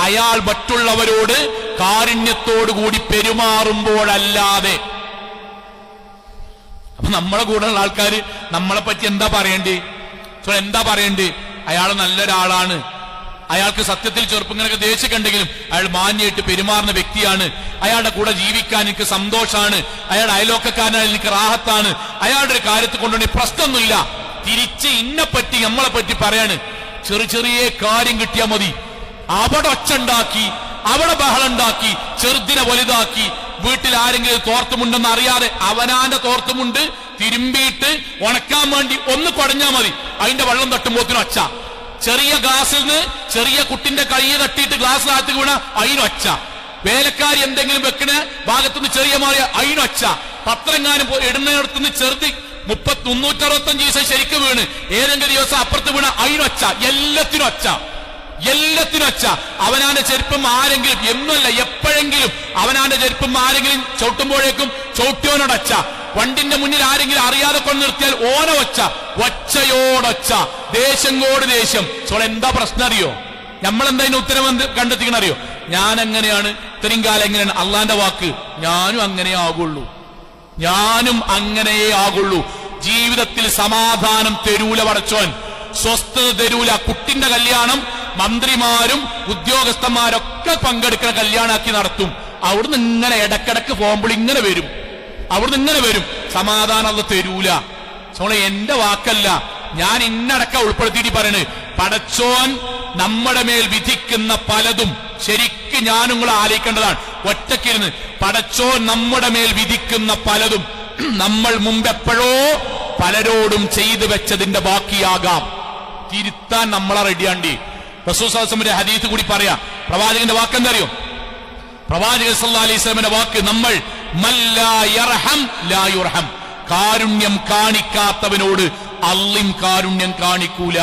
അയാൾ മറ്റുള്ളവരോട് കാരുണ്യത്തോടുകൂടി പെരുമാറുമ്പോഴല്ലാതെ. അപ്പൊ നമ്മളെ കൂടെയുള്ള ആൾക്കാർ നമ്മളെ പറ്റി എന്താ പറയണ്ടേ? എന്താ പറയണ്ടേ? അയാൾ നല്ലൊരാളാണ്, അയാൾക്ക് സത്യത്തിൽ ചെറുപ്പങ്ങളൊക്കെ ദേഷ്യമൊക്കെയുണ്ടെങ്കിലും അയാൾ മാന്യമായിട്ട് പെരുമാറുന്ന വ്യക്തിയാണ്, അയാളുടെ കൂടെ ജീവിക്കാൻ എനിക്ക് സന്തോഷമാണ്, അയാളുടെ അയലോക്കക്കാരനായി എനിക്ക് റാഹത്താണ്, അയാളുടെ ഒരു കാര്യത്തിൽ കൊണ്ടുണ്ടെങ്കിൽ പ്രശ്നമൊന്നുമില്ല. തിരിച്ച് ഇന്നെപ്പറ്റി നമ്മളെ പറ്റി പറയാണ്. ചെറിയ ചെറിയ കാര്യം കിട്ടിയാൽ മതി, അവിടെ ഒച്ചുണ്ടാക്കി, അവിടെ ബഹളുണ്ടാക്കി, ചെറുതിനെ വലുതാക്കി, വീട്ടിൽ ആരെങ്കിലും തോർത്തുമുണ്ടെന്ന് അറിയാതെ അവനാന്റെ തോർത്തുമുണ്ട് തിരുമ്പിയിട്ട് ഉണക്കാൻ വേണ്ടി ഒന്ന് കുടഞ്ഞാൽ മതി, അതിന്റെ വെള്ളം തട്ടുമ്പോത്തിനും ഒച്ച. ചെറിയ ഗ്ലാസ്സിൽ നിന്ന് ചെറിയ കുട്ടിന്റെ കൈ തട്ടിയിട്ട് ഗ്ലാസ് താഴ്ത്തി വീണ അതിനൊച്ച. വേലക്കാരി എന്തെങ്കിലും വെക്കണ ഭാഗത്തുനിന്ന് ചെറിയ മാറിയ അതിനൊച്ച. പത്രങ്ങാനും ഇടുന്നിടത്തുനിന്ന് ചെറുതി 365 ദിവസം ശരിക്കും വീണ് ഏതെങ്കിലും ദിവസം അപ്പുറത്ത് വീണ് അതിനൊച്ച, എല്ലാത്തിനും ഒച്ച. അവനാന്റെ ചെരുപ്പം ആരെങ്കിലും എന്നല്ല എപ്പോഴെങ്കിലും അവനാന്റെ ചെരുപ്പം ആരെങ്കിലും ചവിട്ടുമ്പോഴേക്കും ചവിട്ടിയോനോടൊച്ച. വണ്ടിന്റെ മുന്നിൽ ആരെങ്കിലും അറിയാതെ കൊണ്ട് നിർത്തിയാൽ ഒച്ചയോടൊച്ച, ദേഷ്യം. എന്താ പ്രശ്നം അറിയോ? നമ്മളെന്താ ഇതിന് ഉത്തരം കണ്ടെത്തിക്കണറിയോ? ഞാൻ എങ്ങനെയാണ് ഇത്രയും കാലം എങ്ങനെയാണ്? അള്ളാന്റെ വാക്ക്, ഞാനും അങ്ങനെയേ ആകുള്ളൂ. ജീവിതത്തിൽ സമാധാനം തരൂല പടച്ചോൻ, സ്വസ്ഥത തരൂല. കുട്ടിന്റെ കല്യാണം മന്ത്രിമാരും ഉദ്യോഗസ്ഥന്മാരൊക്കെ പങ്കെടുക്കുന്ന കല്യാണാക്കി നടത്തും. അവിടുന്ന് ഇങ്ങനെ ഇടക്കിടക്ക് പോകുമ്പോൾ ഇങ്ങനെ വരും. സമാധാനം അത് തരൂല. എന്റെ വാക്കല്ല, ഞാൻ ഇന്നടക്കം ഉൾപ്പെടുത്തിയിട്ട് പറയണ്. പടച്ചോൻ നമ്മുടെ മേൽ വിധിക്കുന്ന പലതും ശരിക്കും ഞാൻ നിങ്ങൾ ആലോചിക്കേണ്ടതാണ്. ഒറ്റക്കിരുന്ന് പടച്ചോൻ നമ്മുടെ മേൽ വിധിക്കുന്ന പലതും നമ്മൾ മുമ്പെപ്പോഴോ പലരോടും ചെയ്തു വെച്ചതിന്റെ ബാക്കിയാകാം. തിരുത്താൻ നമ്മളെ റെഡിയാണ്ടി. റസൂൽ സല്ലല്ലാഹു അലൈഹി വസല്ലം ഹദീസ് കൂടി പറയാം. പ്രവാചകന്റെ വാക്ക് എന്തറിയോ? പ്രവാചകൻ സല്ലല്ലാഹു അലൈഹി വസല്ലമിന്റെ വാക്ക്, നമ്മൾ മല്ലാ യർഹം ലാ യുർഹം. കാരുണ്യം കാണിക്കാത്തവനോട് അള്ളയും കാരുണ്യം കാണിക്കൂല.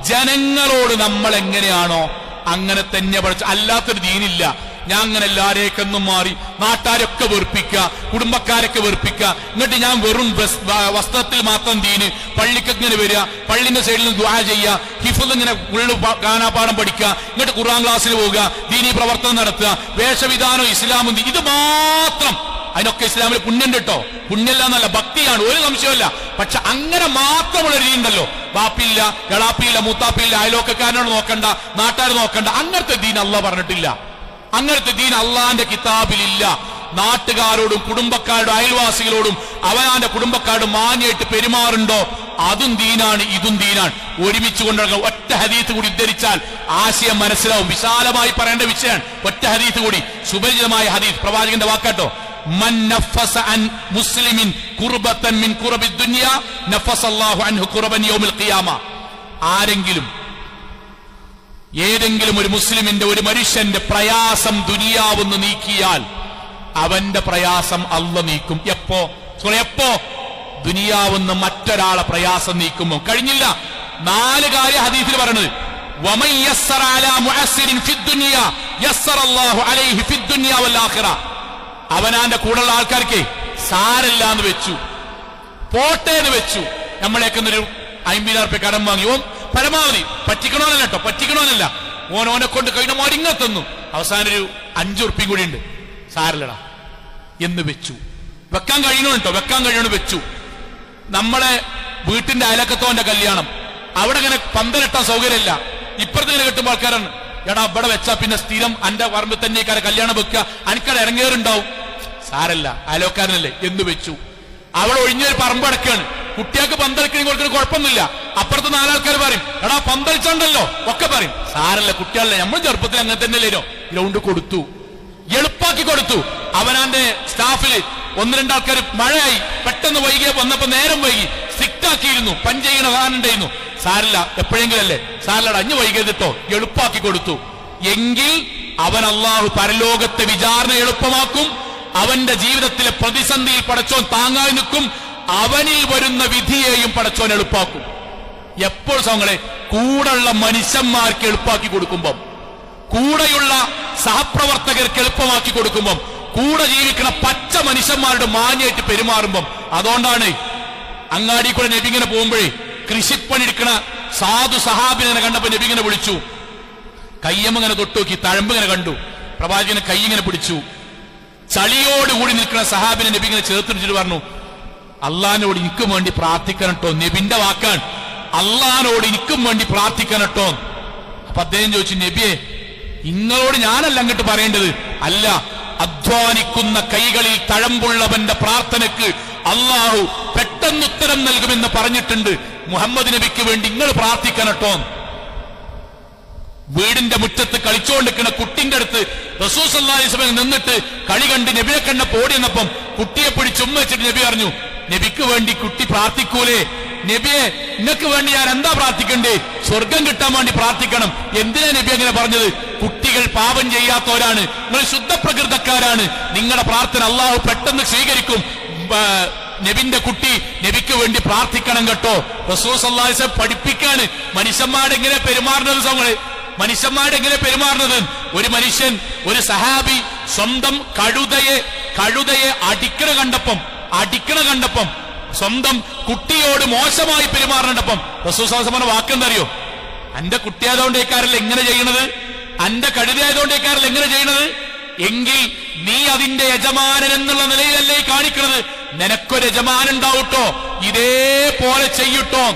ജനങ്ങളോട് നമ്മൾ എങ്ങനെയാണോ അങ്ങനെ തന്നെ പഠിച്ചു. അല്ലാത്തൊരു ദീനില്ല. ഞാൻ അങ്ങനെ എല്ലാരേക്കൊന്നും മാറി നാട്ടാരൊക്കെ വെറുപ്പിക്കുക, കുടുംബക്കാരൊക്കെ വെറുപ്പിക്കുക. എന്നിട്ട് ഞാൻ വെറും വസ്ത്രത്തിൽ മാത്രം ദീന്, പള്ളിക്കൊക്കെ ഇങ്ങനെ വരിക, പള്ളിന്റെ സൈഡിൽ നിന്ന് ദുആ ചെയ്യുക, ഹിഫ്ള് ഇങ്ങനെ ഉള്ളു ഗാനാപാഠം പഠിക്കുക, എന്നിട്ട് ഖുർആൻ ക്ലാസ്സിൽ പോവുക, ദീനീ പ്രവർത്തനം നടത്തുക, വേഷവിധാനം ഇസ്ലാമും ഇത് മാത്രം. അതിനൊക്കെ ഇസ്ലാമിൽ പുണ്യം കേട്ടോ, പുണ്യല്ല എന്നല്ല, ഭക്തിയാണ്, ഒരു സംശയമല്ല. പക്ഷെ അങ്ങനെ മാത്രമുള്ള രീതിയുണ്ടല്ലോ, ബാപ്പില്ല, എളാപ്പിയില്ല, മൂത്താപ്പിയില്ല, അയലോക്കാരനോട് നോക്കണ്ട, നാട്ടുകാർ നോക്കണ്ട. അങ്ങനത്തെ ദീൻ അള്ളാഹ് പറഞ്ഞിട്ടില്ല. അങ്ങനത്തെ ദീൻ അള്ളാന്റെ കിതാബിലില്ല. നാട്ടുകാരോടും കുടുംബക്കാരോടും അയൽവാസികളോടും അവനാന്റെ കുടുംബക്കാരോടും മാന്യായിട്ട് പെരുമാറുണ്ടോ, അതും ദീനാണ്, ഇതും ദീനാണ്. ഒരുമിച്ച് കൊണ്ടുവരണം. ഒറ്റ ഹദീത്ത് കൂടി ഉദ്ധരിച്ചാൽ ആശയം മനസ്സിലാവും. വിശാലമായി പറയേണ്ട വിഷയമാണ്. ഒറ്റ ഹദീത്ത് കൂടി, സുപരിചിതമായ ഹദീത്ത്, പ്രവാചകന്റെ വാക്കാട്ടോ. മൻ നഫസ അൻ മുസ്ലിമിൻ ഖുർബതൻ മിൻ ഖുറബി ദുനിയ നഫസല്ലാഹു അൻഹു ഖുറബൻ യൗമിൽ ഖിയാമ. ആരെങ്കിലും ഏതെങ്കിലും ഒരു മുസ്ലിമിന്റെ, ഒരു മനുഷ്യന്റെ പ്രയാസം ദുനിയാവെന്ന് നീക്കിയാൽ അവന്റെ പ്രയാസം അള്ളാഹ് നീക്കും. എപ്പോ? ദുനിയാവെന്ന് മറ്റൊരാളെ പ്രയാസം നീക്കുമ്പോ. കഴിഞ്ഞില്ല. 4 കാര്യം ഹദീസിൽ പറയുന്നത്. വമൻ യസ്സറ അലാ മുഅസ്സിരിൻ ഫിദ്ദുനിയ യസ്സറല്ലാഹു അലൈഹി ഫിദ്ദുനിയ വൽ ആഖിറ. അവനാന്റെ കൂടെയുള്ള ആൾക്കാർക്ക് സാരല്ല എന്ന് വെച്ചു, പോട്ടേന്ന് വെച്ചു. നമ്മളേക്ക് ഒരു 50,000 റുപ്യ കടം വാങ്ങി, ഓൻ പരമാവധി പറ്റിക്കണോന്നല്ല കേട്ടോ, പറ്റിക്കണോന്നല്ല, ഓനെ കൊണ്ട് കഴിഞ്ഞ മടിങ്ങ തന്നു. അവസാനം ഒരു 5 ഉറുപ്പ്യം കൂടി ഉണ്ട്, സാരല്ലടാ എന്ന് വെച്ചു. വെക്കാൻ കഴിയണോ വെച്ചു. നമ്മളെ വീട്ടിന്റെ അയലക്കത്തോന്റെ കല്യാണം, അവിടെ ഇങ്ങനെ പന്തലിട്ടാൻ സൗകര്യമില്ല. ഇപ്പുറത്ത് ഇങ്ങനെ കെട്ടുമ്പോൾ ആൾക്കാരാണ്, എടാ ഇവിടെ വെച്ചാ പിന്നെ സ്ഥിരം അന്റെ പറമ്പിൽ തന്നെ കല്യാണം വെക്കുക, അനക്കടെ ഇറങ്ങേറുണ്ടാവും. സാരല്ല, അയലോക്കാരനല്ലേ എന്ന് വെച്ചു. അവിടെ ഒഴിഞ്ഞൊരു പറമ്പ് അടക്കാണ്, കുട്ടികൾക്ക് പന്തളിക്കണി കൊടുക്കുന്ന കുഴപ്പമൊന്നുമില്ല. അപ്പുറത്ത് 4 ആൾക്കാർ പറയും, എടാ പന്തളിച്ചുണ്ടല്ലോ ഒക്കെ പറയും. സാരല്ല, കുട്ടികളല്ലേ, നമ്മൾ ചെറുപ്പത്തിൽ അങ്ങനെ തന്നെയല്ലോ. ഗ്രൗണ്ട് കൊടുത്തു, എളുപ്പാക്കി കൊടുത്തു. അവനാന്റെ സ്റ്റാഫില് 1-2 ആൾക്കാർ മഴയായി പെട്ടെന്ന് വൈകിയ വന്നപ്പോ നേരം വൈകി, സ്ട്രിക്റ്റ് ആക്കിയിരുന്നു, പഞ്ചെയ്യണ കാണുണ്ടായിരുന്നു. സാരല്ല, എപ്പോഴെങ്കിലും അല്ലേ, സാരല്ലടാ അഞ്ഞ് വൈകിട്ടോ, എളുപ്പാക്കി കൊടുത്തു. എങ്കിൽ അവൻ അള്ളാഹു പരലോകത്തെ വിചാരണ എളുപ്പമാക്കും. അവന്റെ ജീവിതത്തിലെ പ്രതിസന്ധിയിൽ പടച്ചോൻ താങ്ങായി നിൽക്കും. അവനിൽ വരുന്ന വിധിയെയും പടച്ചോൻ എളുപ്പാക്കും. എപ്പോൾ സങ്ങളെ കൂടെയുള്ള മനുഷ്യന്മാർക്ക് എളുപ്പാക്കി കൊടുക്കുമ്പം, കൂടെയുള്ള സഹപ്രവർത്തകർക്ക് എളുപ്പമാക്കി കൊടുക്കുമ്പം, കൂടെ ജീവിക്കുന്ന പച്ച മനുഷ്യന്മാരുടെ മാന്യായിട്ട് പെരുമാറുമ്പം. അതുകൊണ്ടാണ് അങ്ങാടി കൂടെ നബി ഇങ്ങനെ പോകുമ്പോഴേ കൃഷിപ്പണിയെടുക്കണ സാധു സഹാബിനെ കണ്ടപ്പോ നബി ഇങ്ങനെ വിളിച്ചു. കയ്യമ്മങ്ങനെ തൊട്ടുനോക്കി, തഴമ്പിങ്ങനെ കണ്ടു. പ്രവാചകനെ കൈ ഇങ്ങനെ പിടിച്ചു. ചളിയോടുകൂടി നിൽക്കുന്ന സഹാബിനെ നബി ഇങ്ങനെ ചേർത്തിട്ട് പറഞ്ഞു, അള്ളാഹിനോട് എനിക്കും വേണ്ടി പ്രാർത്ഥിക്കണം കേട്ടോ. നബിന്റെ വാക്കാണ്, അള്ളാഹിനോട് എനിക്കും വേണ്ടി പ്രാർത്ഥിക്കണം കേട്ടോ. അപ്പൊ അദ്ദേഹം ചോദിച്ചു, നബിയെ നിങ്ങളോട് ഞാനല്ല അങ്ങോട്ട് പറയേണ്ടത്. അല്ല, അധ്വാനിക്കുന്ന കൈകളിൽ തഴമ്പുള്ളവന്റെ പ്രാർത്ഥനയ്ക്ക് അള്ളാഹു പെട്ടെന്ന് ഉത്തരം നൽകുമെന്ന് പറഞ്ഞിട്ടുണ്ട്. മുഹമ്മദ് നബിക്ക് വേണ്ടി നിങ്ങൾ പ്രാർത്ഥിക്കണം കേട്ടോ. വീടിന്റെ മുറ്റത്ത് കളിച്ചുകൊണ്ടിരിക്കുന്ന കുട്ടിന്റെ അടുത്ത് റസൂൽ സല്ലല്ലാഹു അലൈഹി വസല്ലം നിന്നിട്ട് കളി കണ്ട് നബിയെ കണ്ട പോടിയെന്നപ്പം കുട്ടിയെ പിടിച്ച് ഉമ്മ വെച്ചിട്ട് നബി പറഞ്ഞു, നബിക്ക് വേണ്ടി കുട്ടി പ്രാർത്ഥിക്കൂലേ? നബിയെ നിങ്ങൾക്ക് വേണ്ടി ഞാൻ എന്താ പ്രാർത്ഥിക്കണ്ടേ? സ്വർഗം കിട്ടാൻ വേണ്ടി പ്രാർത്ഥിക്കണം. എന്തിനാ നബി അങ്ങനെ പറഞ്ഞത്? കുട്ടികൾ പാപം ചെയ്യാത്തവരാണ്, നിങ്ങൾ ശുദ്ധപ്രകൃതക്കാരാണ്, നിങ്ങളുടെ പ്രാർത്ഥന അള്ളാഹു പെട്ടെന്ന് സ്വീകരിക്കും. നബിന്റെ കുട്ടി നബിക്ക് വേണ്ടി പ്രാർത്ഥിക്കണം കേട്ടോ. റസൂൽ സല്ലല്ലാഹു അലൈഹി വസല്ലം പഠിപ്പിക്കാണ് മനുഷ്യന്മാരെങ്ങനെ പെരുമാറുന്നത്. മനുഷ്യന്മാരെങ്ങനെ പെരുമാറുന്നത്. ഒരു മനുഷ്യൻ, ഒരു സഹാബി സ്വന്തം കഴുതയെ അടിക്കണ കണ്ടപ്പം സ്വന്തം കുട്ടിയോട് മോശമായി പെരുമാറണ്ടപ്പം റസൂൽ സല്ലല്ലാഹു അലൈഹി വസല്ലം വാക്കെന്തറിയോ? അന്റെ കുട്ടിയായതുകൊണ്ടേക്കാരല്ല എങ്ങനെ ചെയ്യണത്, അന്റെ കഴുതയായതുകൊണ്ടേക്കാരല്ല എങ്ങനെ ചെയ്യണത്, എങ്കിൽ നീ അതിന്റെ യജമാനൻ എന്നുള്ള നിലയിലല്ലേ കാണിക്കണത്. നിനക്കൊരു യജമാനുണ്ടാവട്ടോ, ഇതേപോലെ ചെയ്യട്ടോ.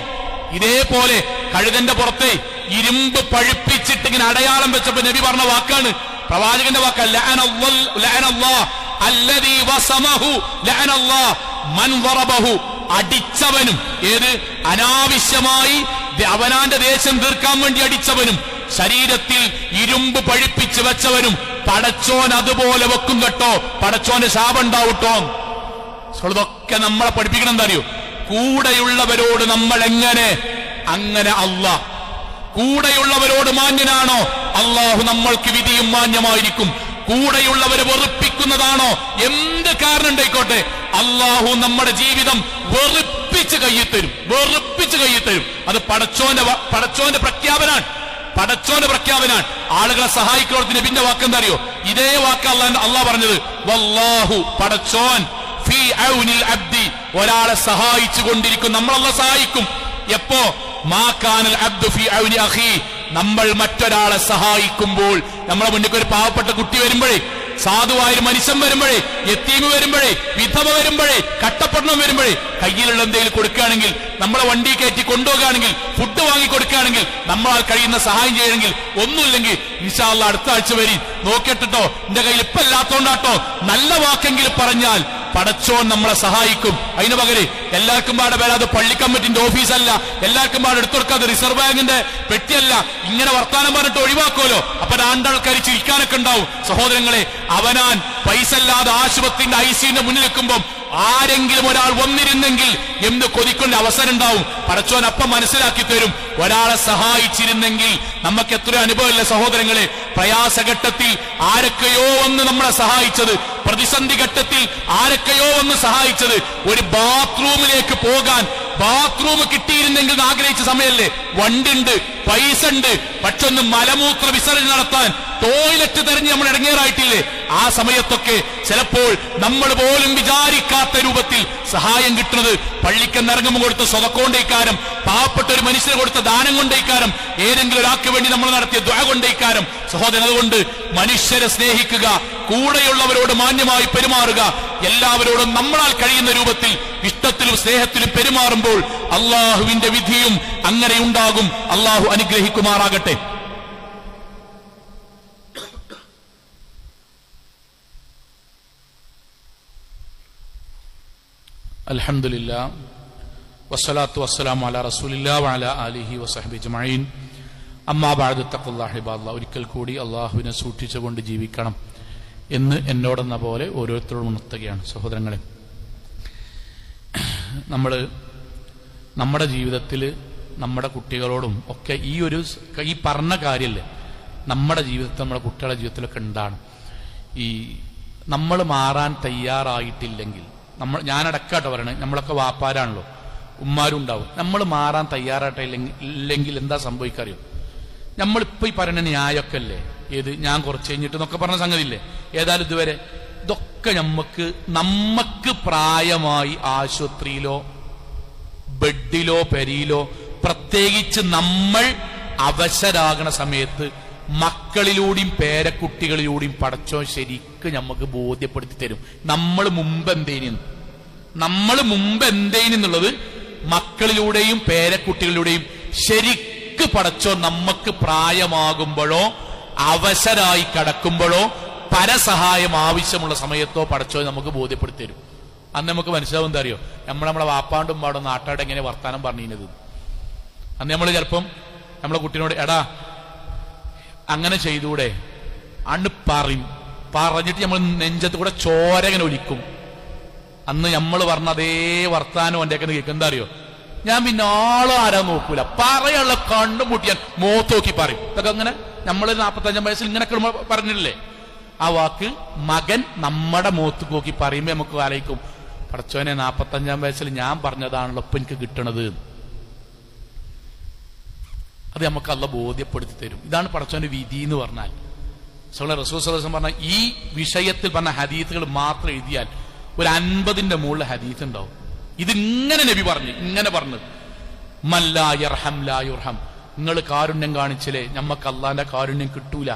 ഇതേപോലെ കഴുതന്റെ പുറത്തെ ഇരുമ്പ് പഴുപ്പിച്ചിട്ട് ഇങ്ങനെ അടയാളം വെച്ചപ്പോ നബി പറഞ്ഞ വാക്കാണ്, പ്രവാചകന്റെ വാക്കല്ല. അടിച്ചവനും, ഏത് അനാവശ്യമായി അവനാന്റെ ദേശം തീർക്കാൻ വേണ്ടി അടിച്ചവനും ശരീരത്തിൽ ഇരുമ്പ് പഴുപ്പിച്ച് വെച്ചവനും പടച്ചോൻ അതുപോലെ വെക്കും കേട്ടോ, പടച്ചോന്റെ ശാപം ഉണ്ടാവട്ടോ. ഇതൊക്കെ നമ്മളെ പഠിപ്പിക്കണം. എന്താ അറിയോ? കൂടെയുള്ളവരോട് നമ്മൾ അങ്ങനെ അള്ളാഹ് കൂടെയുള്ളവരോട് മാന്യനാണോ, അള്ളാഹു നമ്മൾക്ക് വിധിയും മാന്യമായിരിക്കും. കൂടെയുള്ളവരെ വെറുപ്പിക്കുന്നതാണോ, എന്ത് കാരണം ഉണ്ടായിക്കോട്ടെ, അള്ളാഹു നമ്മുടെ ജീവിതം വെറുപ്പിച്ച് കയ്യിൽ തരും. അത് പടച്ചോന്റെ പ്രഖ്യാപനാണ്. ആളുകളെ സഹായിക്കുന്നതിന് നബിന്റെ വാക്കെന്താ അറിയോ? ഇതേ വാക്ക് അള്ളാഹ് പറഞ്ഞത്, വല്ലാഹു പടച്ചോൻ ഫീ ഔനിൽ അബ്ദി, ഒരാളെ സഹായിച്ചു കൊണ്ടിരിക്കും. നമ്മളെ സഹായിക്കും എപ്പോ? മാ കാനൽ അബ്ദു ഫീ ഔനി അഖീ, നമ്മൾ മറ്റൊരാളെ സഹായിക്കുമ്പോൾ. നമ്മളെ മുന്നിൽ ഒരു പാവപ്പെട്ട കുട്ടി വരുമ്പോഴേ, സാധുവായ മനുഷ്യൻ വരുമ്പോഴേ, യത്തീമ് വരുമ്പോഴേ, വിധവ വരുമ്പോഴേ, കട്ടപ്പട്ടണം വരുമ്പോഴേ കയ്യിലുള്ള എന്തെങ്കിലും കൊടുക്കുകയാണെങ്കിൽ, നമ്മളെ വണ്ടി കയറ്റി കൊണ്ടുപോകുകയാണെങ്കിൽ, ഫുഡ് വാങ്ങി കൊടുക്കുകയാണെങ്കിൽ, നമ്മളാൽ കഴിയുന്ന സഹായം ചെയ്യണമെങ്കിൽ, ഒന്നുമില്ലെങ്കിൽ ഇൻഷാ അല്ലാഹ് അടുത്ത ആഴ്ച വരി നോക്കിയിട്ടോ, എന്റെ കയ്യിൽ ഇപ്പൊ ഇല്ലാത്തോണ്ടാട്ടോ, നല്ല വാക്കെങ്കിലും പറഞ്ഞാൽ പടച്ചോൻ നമ്മളെ സഹായിക്കും. അതിന് പകരം എല്ലാവർക്കും പാടെ പേര് അത് പള്ളി കമ്മിറ്റിന്റെ ഓഫീസല്ല, എല്ലാവർക്കും പാടെ എടുത്തു കൊടുക്കാതെ റിസർവ് ബാങ്കിന്റെ പെട്ടിയല്ല. ഇങ്ങനെ വർത്താനം പറഞ്ഞിട്ട് ഒഴിവാക്കുമല്ലോ, അപ്പൊ രണ്ടാൾക്കാർ ചിരിക്കാനൊക്കെ ഉണ്ടാവും. സഹോദരങ്ങളെ, അവനാൻ പൈസ ഇല്ലാതെ ആശുപത്രിന്റെ ഐസിയുടെ മുന്നിൽ നിൽക്കുമ്പോൾ ആരെങ്കിലും ഒരാൾ വന്നിരുന്നെങ്കിൽ എന്ന് കൊതിക്കേണ്ട അവസരം ഉണ്ടാവും. പടച്ചോൻ അപ്പം മനസ്സിലാക്കി തരും. ഒരാളെ സഹായിച്ചിരുന്നെങ്കിൽ നമുക്ക് എത്ര അനുഭവമില്ല സഹോദരങ്ങളെ. പ്രയാസഘട്ടത്തിൽ ആരൊക്കെയോ ഒന്ന് നമ്മളെ സഹായിച്ചത്, പ്രതിസന്ധി ഘട്ടത്തിൽ ആരൊക്കെയോ ഒന്ന് സഹായിച്ചത്. ഒരു ബാത്റൂമിലേക്ക് പോകാൻ ബാത്റൂം കിട്ടിയിരുന്നെങ്കിൽ ആഗ്രഹിച്ച സമയല്ലേ? വണ്ടിണ്ട്, പൈസ ഉണ്ട്, പക്ഷെ ഒന്ന് മലമൂത്ര വിസർജനം നടത്താൻ ടോയ്ലറ്റ് തെരഞ്ഞ് നമ്മൾ ഇറങ്ങിയറായിട്ടില്ലേ? ആ സമയത്തൊക്കെ ചിലപ്പോൾ നമ്മൾ പോലും വിചാരിക്കാത്ത രൂപത്തിൽ സഹായം കിട്ടുന്നത് പള്ളിക്കെന്നിറങ്ങുമ്പോൾ കൊടുത്ത സ്വതക്കൊണ്ടേക്കാരം, പാവപ്പെട്ട ഒരു മനുഷ്യന് കൊടുത്ത ദാനം കൊണ്ടേക്കാരം, ഏതെങ്കിലും ഒരാൾക്ക് വേണ്ടി നമ്മൾ നടത്തിയ ദുആ കൊണ്ടേക്കാരം. സഹോദരൻ, അതുകൊണ്ട് മനുഷ്യരെ സ്നേഹിക്കുക, കൂടെയുള്ളവരോട് മാന്യമായി പെരുമാറുക, എല്ലാവരോടും നമ്മളാൽ കഴിയുന്ന രൂപത്തിൽ ഇഷ്ടത്തിലും സ്നേഹത്തിലും പെരുമാറുമ്പോൾ അള്ളാഹുവിന്റെ വിധിയും അങ്ങനെ ഉണ്ടാകും. അള്ളാഹു അനുഗ്രഹിക്കുമാറാകട്ടെ. അൽഹംദുലില്ലാഹ് വസ്സലാത്തു വസ്സലാമു അലാ റസൂലില്ലാഹി വഅലാ ആലിഹി വസഹ്ബിഹി അജ്മഈൻ. അമ്മാ ബഅദ് തഖ്വല്ലാഹി ഇബാദല്ലാഹ്. ഒരിക്കൽ കൂടി അള്ളാഹുവിനെ സൂക്ഷിച്ചുകൊണ്ട് ജീവിക്കണം എന്ന് എന്നോടെന്ന പോലെ ഓരോരുത്തരോടും ഉണർത്തുകയാണ്. സഹോദരങ്ങളെ, നമ്മൾ നമ്മുടെ ജീവിതത്തിൽ നമ്മുടെ കുട്ടികളോടും ഒക്കെ ഈ പറഞ്ഞ കാര്യമല്ലേ നമ്മുടെ ജീവിതത്തിൽ, നമ്മുടെ കുട്ടികളുടെ ജീവിതത്തിലൊക്കെ ഉണ്ടാണ്. ഈ നമ്മൾ മാറാൻ തയ്യാറായിട്ടില്ലെങ്കിൽ, ഞാനടക്കാട്ടോ പറയണേ, നമ്മളൊക്കെ വാപ്പാരാണല്ലോ, ഉമ്മാരും ഉണ്ടാവും. നമ്മൾ മാറാൻ തയ്യാറായിട്ടില്ലെങ്കിൽ എന്താ സംഭവിക്കാറിയോ? നമ്മളിപ്പോ ഈ പറയുന്ന ന്യായമൊക്കെ അല്ലേ, ഏത് ഞാൻ കുറച്ച് കഴിഞ്ഞിട്ട് എന്നൊക്കെ പറഞ്ഞ സംഗതി ഇല്ലേ, ഏതായാലും ഇതുവരെ ഇതൊക്കെ നമ്മക്ക് പ്രായമായി ആശുപത്രിയിലോ ബെഡിലോ പെരിയിലോ, പ്രത്യേകിച്ച് നമ്മൾ അവശരാകണ സമയത്ത് മക്കളിലൂടെയും പേരക്കുട്ടികളിലൂടെയും പടച്ചോ ശരിക്ക് നമുക്ക് ബോധ്യപ്പെടുത്തി തരും നമ്മൾ മുമ്പ് എന്തേനെന്നുള്ളത്. മക്കളിലൂടെയും പേരക്കുട്ടികളിലൂടെയും ശരിക്ക് പടച്ചോ നമുക്ക് പ്രായമാകുമ്പോഴോ അവശരായി കിടക്കുമ്പോഴോ പരസഹായം ആവശ്യമുള്ള സമയത്തോ പടച്ചോ നമുക്ക് ബോധ്യപ്പെടുത്തി തരും. അന്ന് നമുക്ക് മനസ്സിലാവും. എന്താ അറിയോ? നമ്മളെ വാപ്പാണ്ടും പാടും നാട്ടാട് എങ്ങനെ വർത്താനം പറഞ്ഞിരുന്നത്. അന്ന് നമ്മൾ ചിലപ്പം നമ്മളെ കുട്ടീനോട് എടാ അങ്ങനെ ചെയ്തൂടെ അന്ന് പറഞ്ഞിട്ട് നമ്മൾ നെഞ്ചത്ത് കൂടെ ചോരങ്ങനെ ഒലിക്കും. അന്ന് നമ്മൾ പറഞ്ഞ അതേ വർത്താനം എൻ്റെ ഒക്കെ കേൾക്കും. എന്താ അറിയോ? ഞാൻ പിന്നെ ആളോ ആരാ നോക്കൂല, പറയാനുള്ള കണ്ടും മുട്ടിയാൻ മോത്ത് നോക്കി പറയും. ഇതൊക്കെ അങ്ങനെ നമ്മൾ 45 വയസ്സിൽ ഇങ്ങനെയൊക്കെ പറഞ്ഞിട്ടില്ലേ? ആ വാക്ക് മകൻ നമ്മുടെ മോത്ത് നോക്കി പറയുമ്പോ നമുക്ക് ആലോചിക്കും, പടച്ചോനെ 45-ാം വയസ്സിൽ ഞാൻ പറഞ്ഞതാണല്ലോ ഇപ്പൊ എനിക്ക് കിട്ടണത്. അത് നമുക്ക് അള്ളാഹ് ബോധ്യപ്പെടുത്തി തരും. ഇതാണ് പടച്ചോന്റെ വിധി എന്ന് പറഞ്ഞാൽ. റസൂൽ സല്ലല്ലാഹു അലൈഹി വസല്ലം പറഞ്ഞ ഈ വിഷയത്തിൽ പറഞ്ഞ ഹദീസുകൾ മാത്രം എഴുതിയാൽ ഒരു 50ന്റെ മുകളിൽ ഹദീസ് ഉണ്ടാവും. ഇതിങ്ങനെ നബി ഇങ്ങനെ പറഞ്ഞു മല്ലാ യർഹം ലാ യുർഹം. നിങ്ങൾ കാരുണ്യം കാണിച്ചില്ലേ, ഞമ്മക്ക് അള്ളാന്റെ കാരുണ്യം കിട്ടൂല.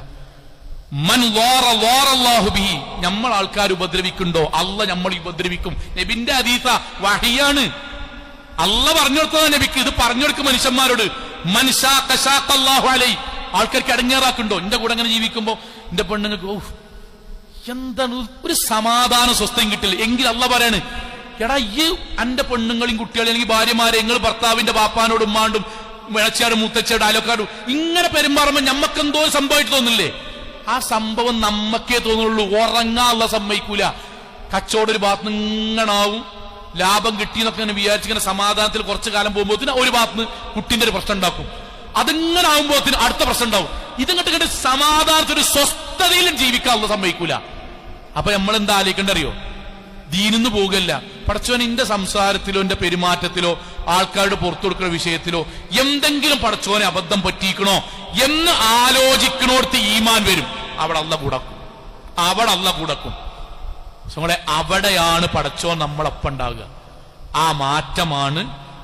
മൻ വാറല്ലാഹു ബിഹി. നമ്മൾ ആൾക്കാർ ഉപദ്രവിക്കുണ്ടോ, അള്ള നമ്മൾ ഉപദ്രവിക്കും. നബിന്റെ ഹദീസ വഹിയാണ്, അള്ള പറഞ്ഞു കൊടുത്തതാ നബിക്ക്. ഇത് പറഞ്ഞു കൊടുക്കും മനുഷ്യന്മാരോട്. ആൾക്കാർക്ക് അടങ്ങേറാക്കുണ്ടോ? എന്റെ കൂടെ അങ്ങനെ ജീവിക്കുമ്പോ എന്റെ പെണ്ണുങ്ങൾക്ക് എന്താണ് ഒരു സമാധാന സ്വസ്ഥയും കിട്ടില്ല എങ്കിൽ അള്ള പറയാണ്, എടാ ഈ എന്റെ പെണ്ണുങ്ങളെയും കുട്ടികളെ അല്ലെങ്കിൽ ഭാര്യമാരെ നിങ്ങൾ ഭർത്താവിന്റെ ബാപ്പാനോടും ഉമ്മാണ്ടും വിളച്ചാടും മുത്തച്ചാടും അയലക്കാടും ഇങ്ങനെ പെരുമാറുമ്പോ ഞമ്മക്കെന്തോ സംഭവമായിട്ട് തോന്നില്ലേ? ആ സംഭവം നമ്മക്കേ തോന്നുള്ളൂ. ഉറങ്ങാനുള്ള സമ്മതിക്കൂല. കച്ചവടം ഒരു ഭാഗത്ത് ഇങ്ങനാവും, ലാഭം കിട്ടിയെന്നൊക്കെ ഇങ്ങനെ വിചാരിച്ചിങ്ങനെ സമാധാനത്തിൽ കുറച്ചു കാലം പോകുമ്പോഴത്തിന് ഒരു ഭാഗത്ത് കുട്ടിന്റെ ഒരു പ്രശ്നം ഉണ്ടാക്കും. അതിങ്ങനെ ആവുമ്പോഴത്തിന് അടുത്ത പ്രശ്നം ഉണ്ടാവും. ഇതിങ്ങോട്ട് സമാധാനത്തിൽ ഒരു സ്വസ്ഥതയിലും ജീവിക്കാനുള്ള സമ്മതിക്കൂല. അപ്പൊ നമ്മൾ എന്താ ആലോചിക്കണ്ടറിയോ? ദീനിന്ന് പോകല്ല. പടച്ചോൻ എന്റെ സംസാരത്തിലോ എന്റെ പെരുമാറ്റത്തിലോ ആൾക്കാരുടെ പുറത്തു കൊടുക്കുന്ന വിഷയത്തിലോ എന്തെങ്കിലും പടച്ചോനെ അബദ്ധം പറ്റിക്കണോ എന്ന് ആലോചിക്കണോടത്ത് ഈമാൻ വരും. അവിടെ അള്ള കൂടക്കും. അവിടെയാണ് പടച്ചോൻ നമ്മളൊപ്പം ഉണ്ടാവുക. ആ മാറ്റമാണ്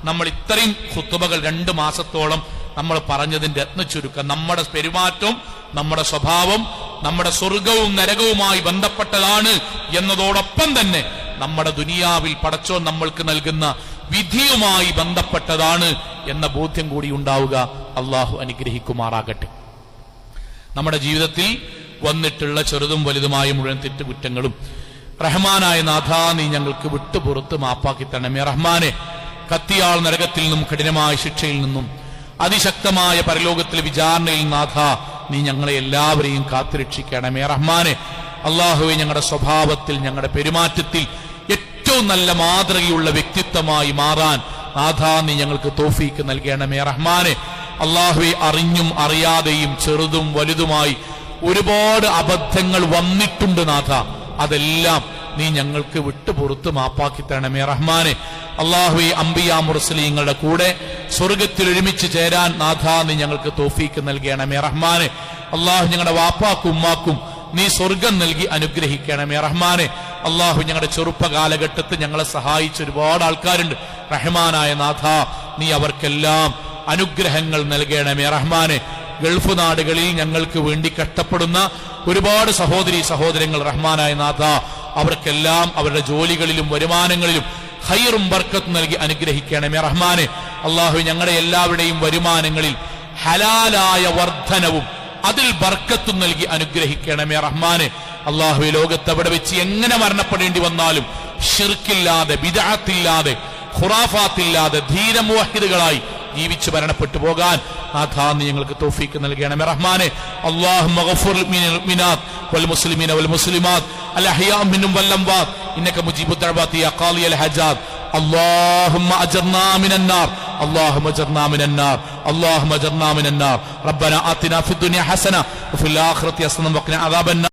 നമ്മൾ ഇത്രയും ഖുതുബകൾ 2 മാസത്തോളം നമ്മൾ പറഞ്ഞതിന്റെ ചുരുക്കം. നമ്മുടെ പെരുമാറ്റം, നമ്മുടെ സ്വഭാവം നമ്മുടെ സ്വർഗവും നരകവുമായി ബന്ധപ്പെട്ടതാണ് എന്നതോടൊപ്പം തന്നെ നമ്മുടെ ദുനിയാവിൽ പടച്ചോൻ നമ്മൾക്ക് നൽകുന്ന വിധിയുമായി ബന്ധപ്പെട്ടതാണ് എന്ന ബോധ്യം കൂടി ഉണ്ടാവുക. അള്ളാഹു അനുഗ്രഹിക്കുമാറാകട്ടെ. നമ്മുടെ ജീവിതത്തിൽ വന്നിട്ടുള്ള ചെറുതും വലുതുമായ മുഴുവൻ തെറ്റുകുറ്റങ്ങളും റഹ്മാനായ നാഥാ നീ ഞങ്ങൾക്ക് വിട്ടുപുറത്ത് മാപ്പാക്കി തരണമേ. റഹ്മാനെ, കത്തിയാൾ നരകത്തിൽ നിന്നും കഠിനമായ ശിക്ഷയിൽ നിന്നും അതിശക്തമായ പരലോകത്തിലെ വിചാരണയിൽ നാഥാ നീ ഞങ്ങളെ എല്ലാവരെയും കാത്തുരക്ഷിക്കണമേ. റഹ്മാനെ, അള്ളാഹുവെ, ഞങ്ങളുടെ സ്വഭാവത്തിൽ ഞങ്ങളുടെ പെരുമാറ്റത്തിൽ ഏറ്റവും നല്ല മാതൃകയുള്ള വ്യക്തിത്വമായി മാറാൻ നാഥാ നീ ഞങ്ങൾക്ക് തൗഫീക്ക് നൽകണമേ. റഹ്മാനെ, അള്ളാഹുവെ, അറിഞ്ഞും അറിയാതെയും ചെറുതും വലുതുമായി ഒരുപാട് അബദ്ധങ്ങൾ വന്നിട്ടുണ്ട് നാഥ. അതെല്ലാം നീ ഞങ്ങൾക്ക് വിട്ടുപുറത്ത് മാപ്പാക്കി തരണമേ. റഹ്മാനെ, അള്ളാഹുവെ, അംബിയാ മുർസലീങ്ങളുടെ കൂടെ സ്വർഗത്തിൽ ഒരുമിച്ച് ചേരാൻ നാഥാ നീ ഞങ്ങൾക്ക് തൗഫീക്ക് നൽകണമേ. റഹ്മാനെ, അള്ളാഹു ഞങ്ങളുടെ വാപ്പാക്കും ഉമ്മാക്കും നീ സ്വർഗം നൽകി അനുഗ്രഹിക്കണമേ. റഹ്മാനെ, അള്ളാഹു ഞങ്ങളുടെ ചെറുപ്പ കാലഘട്ടത്തിൽ ഞങ്ങളെ സഹായിച്ച ഒരുപാട് ആൾക്കാരുണ്ട്. റഹ്മാനായ നാഥാ നീ അവർക്കെല്ലാം അനുഗ്രഹങ്ങൾ നൽകണമേ. റഹ്മാനെ, ഗൾഫ് നാടുകളിൽ ഞങ്ങൾക്ക് വേണ്ടി കഷ്ടപ്പെടുന്ന ഒരുപാട് സഹോദരി സഹോദരങ്ങൾ റഹ്മാനായ നാഥ അവർക്കെല്ലാം അവരുടെ ജോലികളിലും വരുമാനങ്ങളിലും ഖൈറും ബർക്കത്തും നൽകി അനുഗ്രഹിക്കണമേ. റഹ്മാനെ, അള്ളാഹു ഞങ്ങളുടെ എല്ലാവരുടെയും വരുമാനങ്ങളിൽ ഹലാലായ വർധനവും അതിൽ ബർക്കത്തും നൽകി അനുഗ്രഹിക്കണമേ. റഹ്മാനെ, അള്ളാഹു ലോകത്ത് എവിടെ വെച്ച് എങ്ങനെ മരണപ്പെടേണ്ടി വന്നാലും ശിർക്കില്ലാതെ, ബിദ്അത്തില്ലാതെ, ഖുറാഫാത്തില്ലാതെ ധീരമുവഹിദുകളായി ജീവിച്ചു മരണപ്പെട്ടു പോകാൻ നാഥാ നീ ഞങ്ങൾക്ക് തൗഫീക്ക് നൽകണമേ. റഹ്മാനെ, അല്ലാഹുമ്മ ഗഫിർ ലിൽ മുഅ്മിനാത്ത് വൽ മുസ്ലിമീന വൽ മുസ്ലിമാത്ത് അൽ അഹ്യാ മിൻഹും വൽ അംവാത് ഇന്നക മുജീബുദ് ദഅവാതി യാ ഖാദിയൽ ഹജാത്. اللهم أجرنا من النار اللهم أجرنا من النار اللهم أجرنا من النار ربنا آتنا في الدنيا حسنة وفي الآخرة حسنة وقنا عذاب النار.